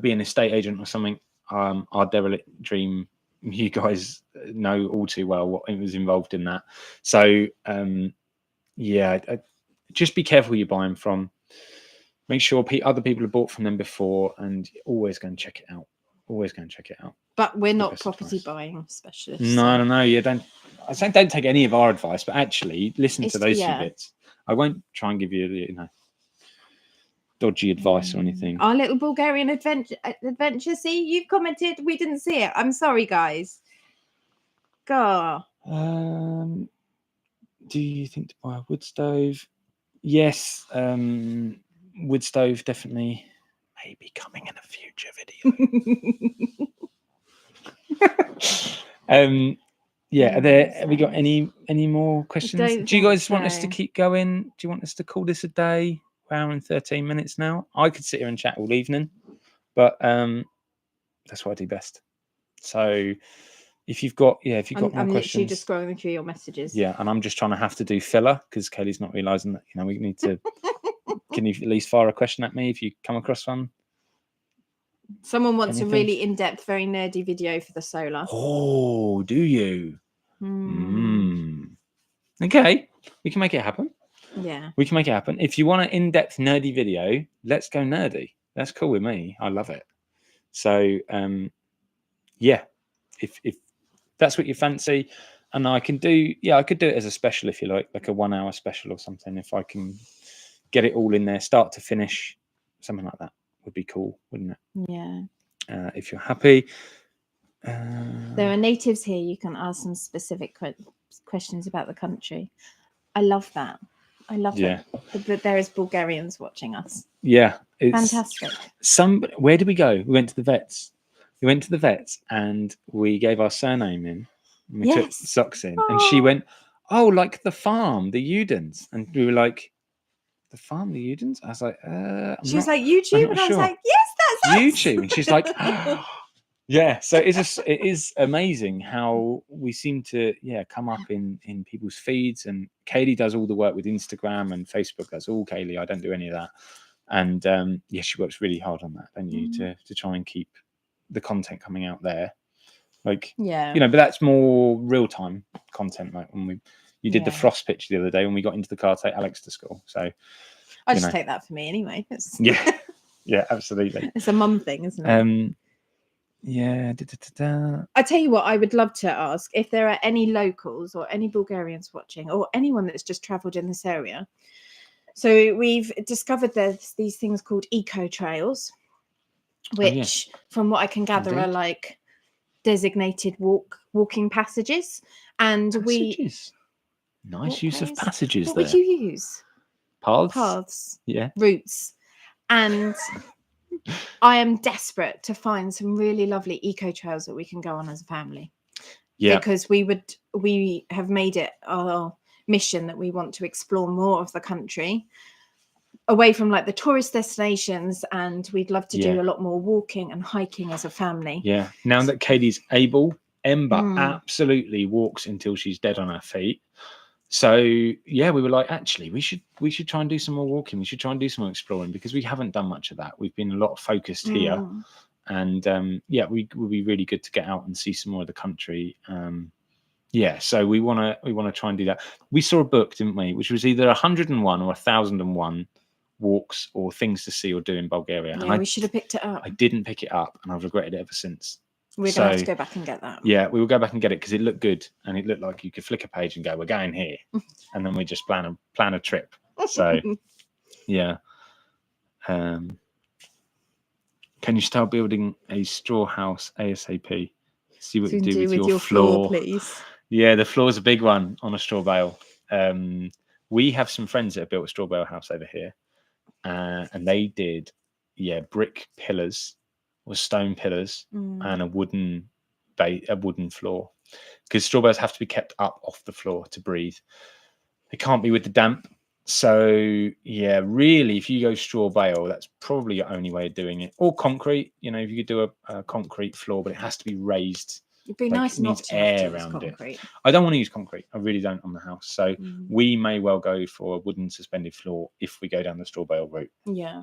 [SPEAKER 2] be an estate agent or something. Our derelict dream, you guys know all too well what was involved in that. So just be careful who you're buying from. Make sure other people have bought from them before, and always go and check it out. Always go and check it out.
[SPEAKER 1] But we're not property buying specialists.
[SPEAKER 2] No. You don't. I say don't take any of our advice, but actually listen to those few bits. I won't try and give you dodgy advice or anything.
[SPEAKER 1] Our little Bulgarian adventure. See, you've commented. We didn't see it. I'm sorry, guys. Go.
[SPEAKER 2] Do you think to buy a wood stove? Yes. Wood stove definitely. Maybe coming in a future video. Have we got any more questions? Do you guys want us to keep going? Do you want us to call this a day? Hour and 13 minutes now. I could sit here and chat all evening, but that's what I do best. So if you've got more questions, I'm
[SPEAKER 1] literally just scrolling through your messages.
[SPEAKER 2] Yeah, and I'm just trying to have to do filler because Kelly's not realizing that we need to. Can you at least fire a question at me if you come across one?
[SPEAKER 1] Someone wants a really in-depth, very nerdy video for the solar.
[SPEAKER 2] Oh, do you? Okay, we can make it happen.
[SPEAKER 1] Yeah,
[SPEAKER 2] we can make it happen. If you want an in-depth nerdy video, let's go nerdy. That's cool with me. I love it. So if that's what you fancy, and I could do it as a special if you like a 1 hour special or something. If I can get it all in there, start to finish, something like that would be cool, wouldn't it?
[SPEAKER 1] Yeah.
[SPEAKER 2] If you're happy.
[SPEAKER 1] There are natives here. You can ask some specific questions about the country. I love that. I love it. That there is Bulgarians watching us.
[SPEAKER 2] Yeah,
[SPEAKER 1] it's fantastic.
[SPEAKER 2] Where did we go? We went to the vets. And we gave our surname in. And we took socks in, and she went, "Oh, like the farm, the Udens," and we were like, the farm, the Udens? I was like,
[SPEAKER 1] she was like, YouTube? And I was like, yes, that's us.
[SPEAKER 2] YouTube. And she's like, yeah. So it is amazing how we seem to, come up in people's feeds. And Kaylee does all the work with Instagram and Facebook. That's all Kaylee. I don't do any of that. And she works really hard on that, don't you, to try and keep the content coming out there. Like, but that's more real time content. Like when you did the frost pitch the other day when we got into the car to take Alex to school. So
[SPEAKER 1] I just take that for me anyway.
[SPEAKER 2] Yeah, absolutely.
[SPEAKER 1] It's a mum thing, isn't it? I tell you what, I would love to ask if there are any locals or any Bulgarians watching, or anyone that's just travelled in this area. So we've discovered there's these things called eco trails, which, from what I can gather, are like designated walking passages. And
[SPEAKER 2] nice use of passages.
[SPEAKER 1] What would you use?
[SPEAKER 2] Paths. Yeah.
[SPEAKER 1] Routes. And I am desperate to find some really lovely eco trails that we can go on as a family. Yeah. Because we have made it our mission that we want to explore more of the country away from like the tourist destinations, and we'd love to do a lot more walking and hiking as a family. Yeah.
[SPEAKER 2] Now that Katie's able, Ember absolutely walks until she's dead on her feet. So we were like, actually, we should try and do some more walking. We should try and do some more exploring, because we haven't done much of that. We've been a lot focused here, and we will be really good to get out and see some more of the country. So we want to try and do that. We saw a book, didn't we, which was either 101 or 1001 walks or things to see or do in Bulgaria.
[SPEAKER 1] Yeah, and we should have picked it up.
[SPEAKER 2] I didn't pick it up, and I've regretted it ever since.
[SPEAKER 1] We're going to have to go back and get that.
[SPEAKER 2] Yeah, we will go back and get it, because it looked good, and it looked like you could flick a page and go, we're going here. And then we just plan a trip. So, yeah. Can you start building a straw house ASAP? See what you do with your floor, please. Yeah, the floor's a big one on a straw bale. We have some friends that have built a straw bale house over here. And they did, brick pillars, or stone pillars, and a wooden floor, because straw bales have to be kept up off the floor to breathe. They can't be with the damp. So really, if you go straw bale, that's probably your only way of doing it. Or concrete, if you could do a concrete floor, but it has to be raised.
[SPEAKER 1] It'd be nice not to air around concrete.
[SPEAKER 2] It. I don't want to use concrete. I really don't on the house. So we may well go for a wooden suspended floor if we go down the straw bale route.
[SPEAKER 1] Yeah.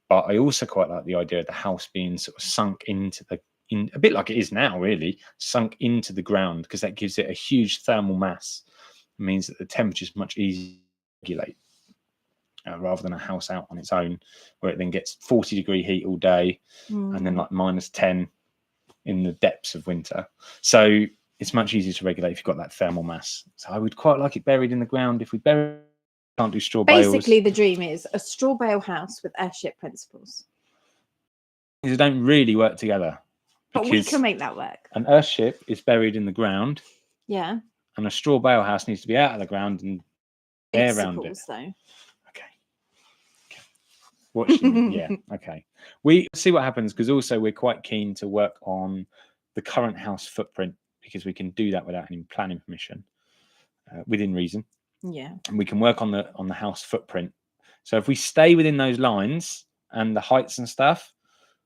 [SPEAKER 2] But I also quite like the idea of the house being sort of sunk into a bit like it is now, really, sunk into the ground, because that gives it a huge thermal mass. It means that the temperature is much easier to regulate, rather than a house out on its own, where it then gets 40-degree heat all day and then like -10 in the depths of winter. So it's much easier to regulate if you've got that thermal mass. So I would quite like it buried in the ground. If we can't do straw bales.
[SPEAKER 1] Basically, the dream is a straw bale house with airship principles.
[SPEAKER 2] They don't really work together.
[SPEAKER 1] But we can make that work.
[SPEAKER 2] An earthship is buried in the ground.
[SPEAKER 1] Yeah.
[SPEAKER 2] And a straw bale house needs to be out of the ground and air around it.
[SPEAKER 1] Though.
[SPEAKER 2] Okay. Watching. Yeah. Okay. We see what happens, because also we're quite keen to work on the current house footprint, because we can do that without any planning permission, within reason.
[SPEAKER 1] Yeah.
[SPEAKER 2] And we can work on the house footprint. So if we stay within those lines and the heights and stuff,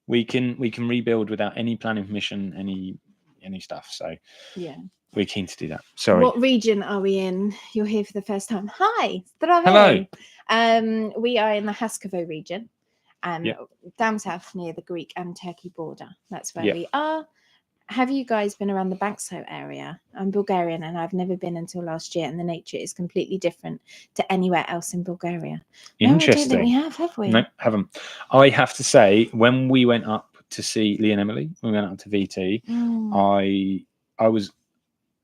[SPEAKER 2] we can rebuild without any planning permission, any stuff. So we're keen to do that. Sorry.
[SPEAKER 1] What region are we in? You're here for the first time. Hi.
[SPEAKER 2] Hello.
[SPEAKER 1] We are in the Haskovo region, down south near the Greek and Turkey border. That's where we are. Have you guys been around the Bankso area? I'm Bulgarian, and I've never been until last year, and the nature is completely different to anywhere else in Bulgaria.
[SPEAKER 2] Interesting.
[SPEAKER 1] No, I don't think we have we?
[SPEAKER 2] No, haven't. I have to say, when we went up to see Lee and Emily, when we went up to VT, I was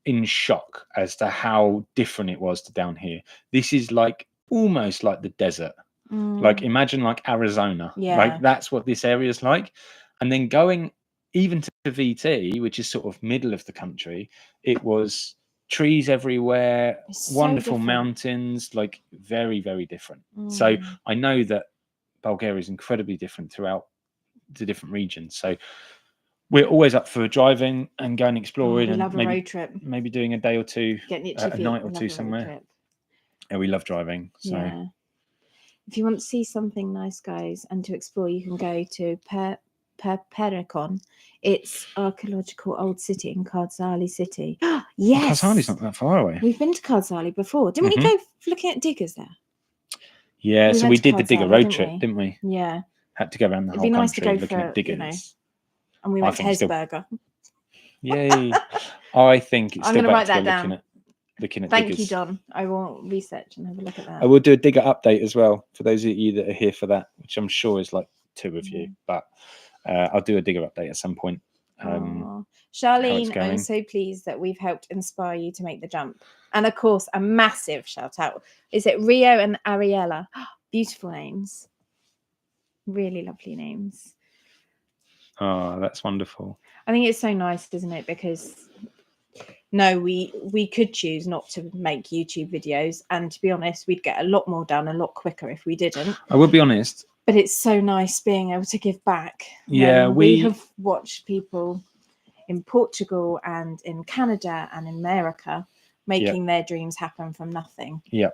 [SPEAKER 2] in shock as to how different it was to down here. This is like almost like the desert. Like imagine like Arizona. Like that's what this area is like. And then going even to VT, which is sort of middle of the country, it was trees everywhere, wonderful mountains, like very, very different. So I know that Bulgaria is incredibly different throughout the different regions. So we're always up for driving and going exploring, and
[SPEAKER 1] love a road trip.
[SPEAKER 2] Maybe doing a day or two, a night or two somewhere. Yeah, we love driving. So
[SPEAKER 1] If you want to see something nice, guys, and to explore, you can go to Perikon. It's archaeological old city in Kardzali city. Yes,
[SPEAKER 2] Kardzali's not that far away.
[SPEAKER 1] We've been to Kardzali before, didn't we? Go looking at diggers there.
[SPEAKER 2] Yeah, so we did the digger road trip, didn't we?
[SPEAKER 1] Yeah,
[SPEAKER 2] had to go around the whole country looking at diggers.
[SPEAKER 1] And we went to Hesburger.
[SPEAKER 2] Yay! I think it's still better to go looking at
[SPEAKER 1] Thank
[SPEAKER 2] diggers.
[SPEAKER 1] you, Don. I will research and have a look at that.
[SPEAKER 2] I will do a digger update as well for those of you that are here for that, which I'm sure is like 2 of you. But I'll do a digger update at some point.
[SPEAKER 1] Charlene, I'm so pleased that we've helped inspire you to make the jump. And of course, a massive shout out. Is it Rio and Ariella? Beautiful names. Really lovely names.
[SPEAKER 2] Oh, that's wonderful.
[SPEAKER 1] I think it's so nice, isn't it? Because no, we could choose not to make YouTube videos. And to be honest, we'd get a lot more done a lot quicker if we didn't.
[SPEAKER 2] I will be honest.
[SPEAKER 1] But it's so nice being able to give back.
[SPEAKER 2] Yeah,
[SPEAKER 1] we have watched people in Portugal and in Canada and in America making their dreams happen from nothing.
[SPEAKER 2] Yeah.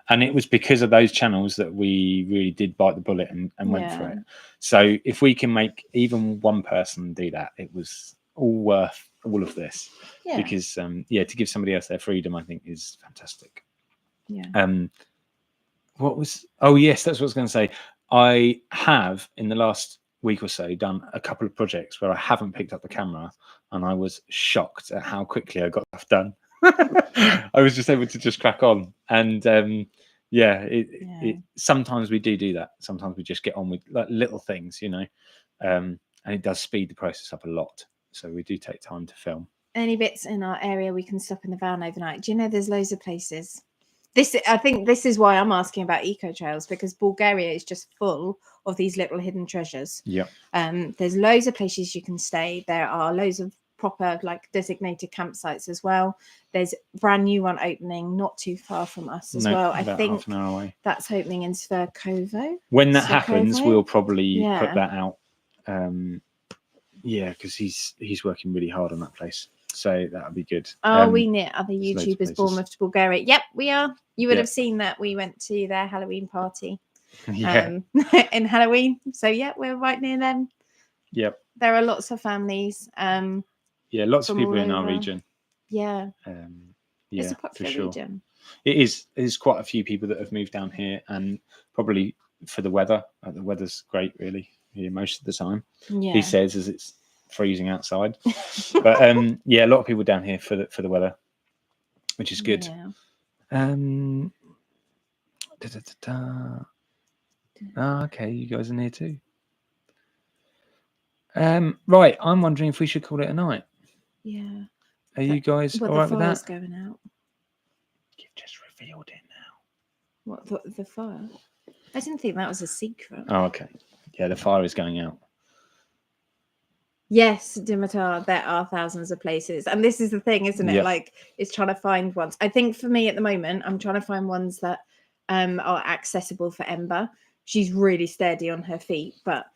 [SPEAKER 2] And it was because of those channels that we really did bite the bullet and went for it. So if we can make even one person do that, it was all worth all of this. Yeah. Because to give somebody else their freedom, I think is fantastic.
[SPEAKER 1] Yeah.
[SPEAKER 2] That's what I was going to say. I have in the last week or so done a couple of projects where I haven't picked up the camera, and I was shocked at how quickly I got stuff done. I was just able to just crack on, and sometimes we do that. Sometimes we just get on with like little things, and it does speed the process up a lot. So we do take time to film.
[SPEAKER 1] Any bits in our area we can stop in the van overnight? Do you know there's loads of places? I think this is why I'm asking about eco trails, because Bulgaria is just full of these little hidden treasures.
[SPEAKER 2] Yeah.
[SPEAKER 1] There's loads of places you can stay. There are loads of proper like designated campsites as well. There's a brand new one opening not too far from us as well. I think
[SPEAKER 2] half an hour away.
[SPEAKER 1] That's opening in Sverkovo.
[SPEAKER 2] When that happens, we'll probably put that out. Because he's working really hard on that place. So that would be good.
[SPEAKER 1] Are we near other YouTubers, Bournemouth to Bulgaria? Yep, we are. You would have seen that we went to their Halloween party in Halloween. So, we're right near them.
[SPEAKER 2] Yep.
[SPEAKER 1] There are lots of families.
[SPEAKER 2] Lots of people in our region.
[SPEAKER 1] Yeah.
[SPEAKER 2] It's
[SPEAKER 1] a popular region.
[SPEAKER 2] It is. There's quite a few people that have moved down here, and probably for the weather. The weather's great, really, here most of the time. Yeah. He says as it's freezing outside, but a lot of people down here for the weather, which is good. Okay, you guys are near too. Right, I'm wondering if we should call it a night.
[SPEAKER 1] Yeah.
[SPEAKER 2] Are you guys all right with that?
[SPEAKER 1] Going out.
[SPEAKER 2] You've just revealed it now.
[SPEAKER 1] What, the fire? I didn't think that was a secret.
[SPEAKER 2] Oh, okay. Yeah, the fire is going out.
[SPEAKER 1] Yes, Dimitar, there are thousands of places. And this is the thing, isn't it? Yep. Like, it's trying to find ones. I think for me at the moment, I'm trying to find ones that are accessible for Ember. She's really sturdy on her feet, but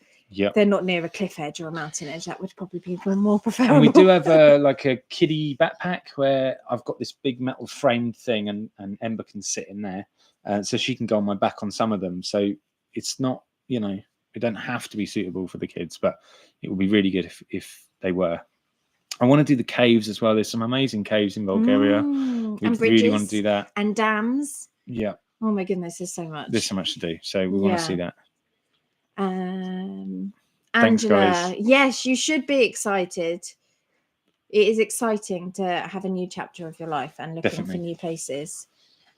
[SPEAKER 1] they're not near a cliff edge or a mountain edge. That would probably be more preferable.
[SPEAKER 2] And we do have a kiddie backpack where I've got this big metal framed thing and Ember can sit in there. So she can go on my back on some of them. So it's not, it don't have to be suitable for the kids, but it would be really good if they were. I want to do the caves as well. There's some amazing caves in Bulgaria. We really want to do that.
[SPEAKER 1] And dams.
[SPEAKER 2] Yeah.
[SPEAKER 1] Oh my goodness, there's so much.
[SPEAKER 2] There's so much to do. So we want to see that.
[SPEAKER 1] Thanks, Angela, guys. Yes, you should be excited. It is exciting to have a new chapter of your life and looking for new places.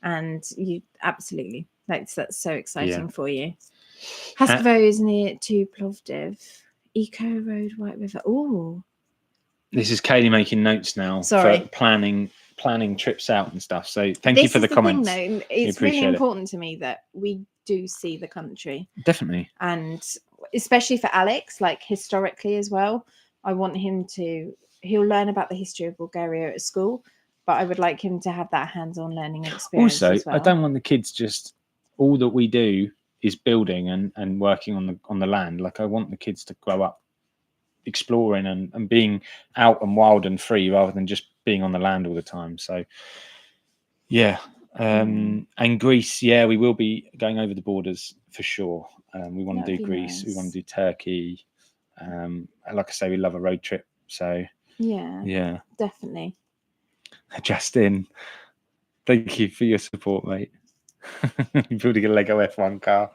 [SPEAKER 1] And you absolutely, that's so exciting for you. Haskovo is near to Plovdiv. Eco Road, White River. Oh,
[SPEAKER 2] this is Kaylee making notes now for planning trips out and stuff. So thank you for the comments.
[SPEAKER 1] Thing, though. It's really important to me that we do see the country.
[SPEAKER 2] Definitely.
[SPEAKER 1] And especially for Alex, like historically as well. I want him he'll learn about the history of Bulgaria at school, but I would like him to have that hands-on learning experience. Also, as well.
[SPEAKER 2] I don't want the kids just all that we do is building and working on the land. Like I want the kids to grow up exploring and being out and wild and free rather than just being on the land all the time. So And Greece, yeah, we will be going over the borders for sure. We want to do Greece.
[SPEAKER 1] Nice.
[SPEAKER 2] We want to do Turkey. Like I say, we love a road trip. So
[SPEAKER 1] yeah, definitely.
[SPEAKER 2] Justin, thank you for your support, mate. Building a Lego F1 car.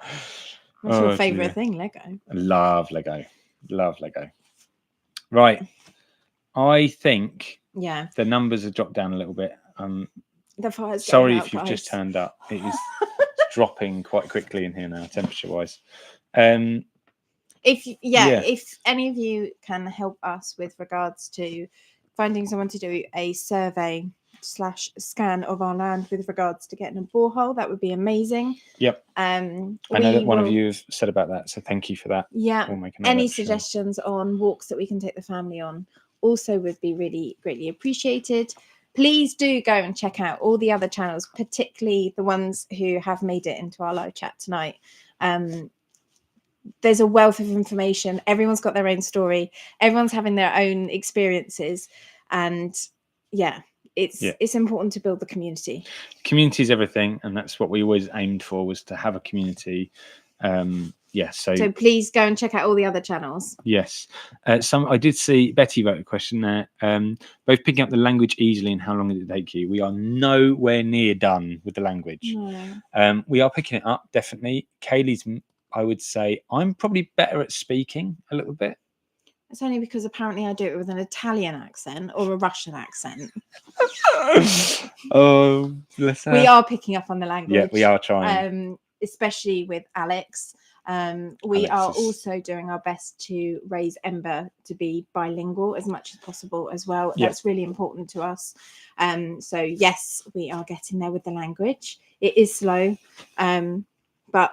[SPEAKER 1] What's your favourite thing, Lego?
[SPEAKER 2] I love Lego. Love Lego. Right. I think the numbers have dropped down a little bit.
[SPEAKER 1] The fire's
[SPEAKER 2] sorry
[SPEAKER 1] out,
[SPEAKER 2] if you've
[SPEAKER 1] guys.
[SPEAKER 2] just turned up. It is dropping quite quickly in here now, temperature-wise.
[SPEAKER 1] If any of you can help us with regards to finding someone to do a survey / scan of our land with regards to getting a borehole, that would be amazing.
[SPEAKER 2] Yep. I know that one of you have said about that, so thank you for that.
[SPEAKER 1] Yeah. Any suggestions on walks that we can take the family on also would be really greatly appreciated. Please do go and check out all the other channels, particularly the ones who have made it into our live chat tonight. There's a wealth of information. Everyone's got their own story. Everyone's having their own experiences. And it's important to build the community. Community is everything. And that's what we always aimed for, was to have a community. So please go and check out all the other channels. Yes. I did see Betty wrote a question there. Both picking up the language easily, and how long did it take you? We are nowhere near done with the language. No. We are picking it up, definitely. Kaylee's, I would say, I'm probably better at speaking a little bit. It's only because apparently I do it with an Italian accent or a Russian accent. Oh, bless her. We are picking up on the language. Yeah, we are trying. Especially with Alex. We are also doing our best to raise Ember to be bilingual as much as possible as well. Yep. That's really important to us. So yes, we are getting there with the language. It is slow, but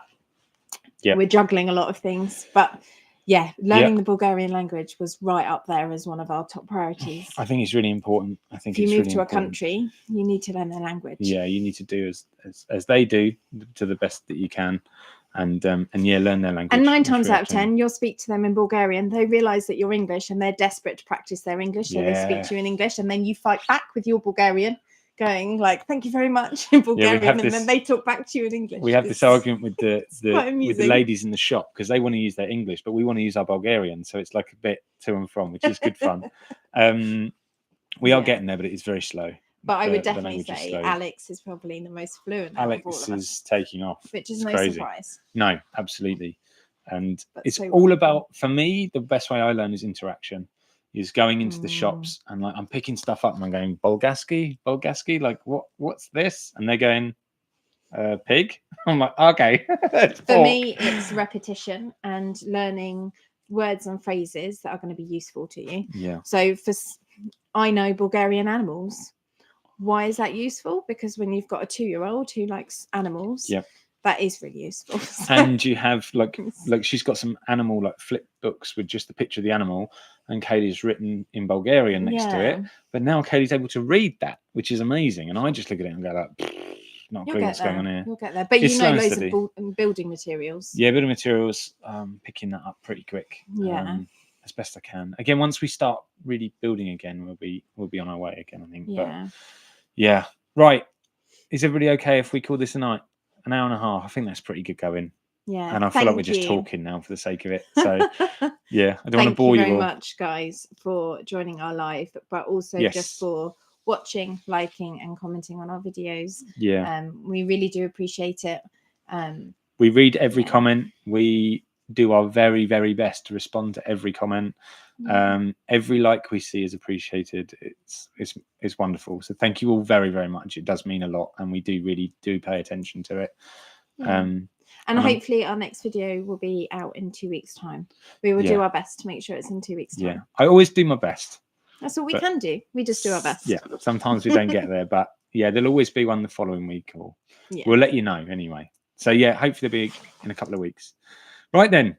[SPEAKER 1] we're juggling a lot of things. But learning the Bulgarian language was right up there as one of our top priorities. I think it's really important. I think if you move to a country, you need to learn their language. Yeah, you need to do as they do, to the best that you can. And learn their language. And 9 times out of 10, you'll speak to them in Bulgarian. They realise that you're English and they're desperate to practice their English. So they speak to you in English, and then you fight back with your Bulgarian, going like, "Thank you very much" in Bulgarian, and then they talk back to you in English. We have this argument with the ladies in the shop, because they want to use their English, but we want to use our Bulgarian. So it's like a bit to and from, which is good fun. We are getting there, but it is very slow. But I would definitely say Alex is probably the most fluent. Alex is taking off, which is no surprise. No, absolutely. And it's all about, for me, the best way I learn is interaction. Is going into the shops and like I'm picking stuff up and I'm going, Bulgarsky, like what's this? And they're going, pig. I'm like, okay. For me, it's repetition and learning words and phrases that are going to be useful to you. Yeah. So I know Bulgarian animals. Why is that useful? Because when you've got a 2-year-old who likes animals, that is really useful. And you have like she's got some animal like flip books with just the picture of the animal, and Kaylee's written in Bulgarian next to it. But now Kaylee's able to read that, which is amazing. And I just look at it and go like, not a clue what's going on here. You'll get there. But you know loads of building materials. Yeah, building materials. Picking that up pretty quick. Yeah. As best I can. Again, once we start really building again, we'll be on our way again, I think. Yeah. But yeah. Right. Is everybody okay if we call this a night? An hour and a half. I think that's pretty good going. Yeah. And I feel like we're just talking now for the sake of it. So yeah, I don't want to bore you all. Thank you very much, guys, for joining our live, but also just for watching, liking, and commenting on our videos. Yeah. We really do appreciate it. We read every comment. We do our very, very best to respond to every comment. Every like we see is appreciated. It's wonderful. So thank you all very, very much. It does mean a lot, and we really do pay attention to it. And hopefully our next video will be out in 2 weeks' time. We will do our best to make sure it's in 2 weeks' time. Yeah, I always do my best. That's all we can do. We just do our best. Yeah, sometimes we don't get there, but yeah, there'll always be one the following week, or we'll let you know anyway. So yeah, hopefully they'll be in a couple of weeks. Right then.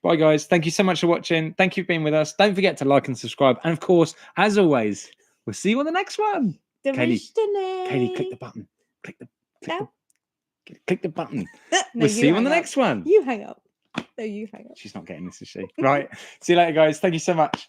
[SPEAKER 1] Bye, guys. Thank you so much for watching. Thank you for being with us. Don't forget to like and subscribe. And of course, as always, we'll see you on the next one. Kaylee, click the button. Click the button. We'll see you on the next one. You hang up. No, you hang up. She's not getting this, is she? Right. See you later, guys. Thank you so much.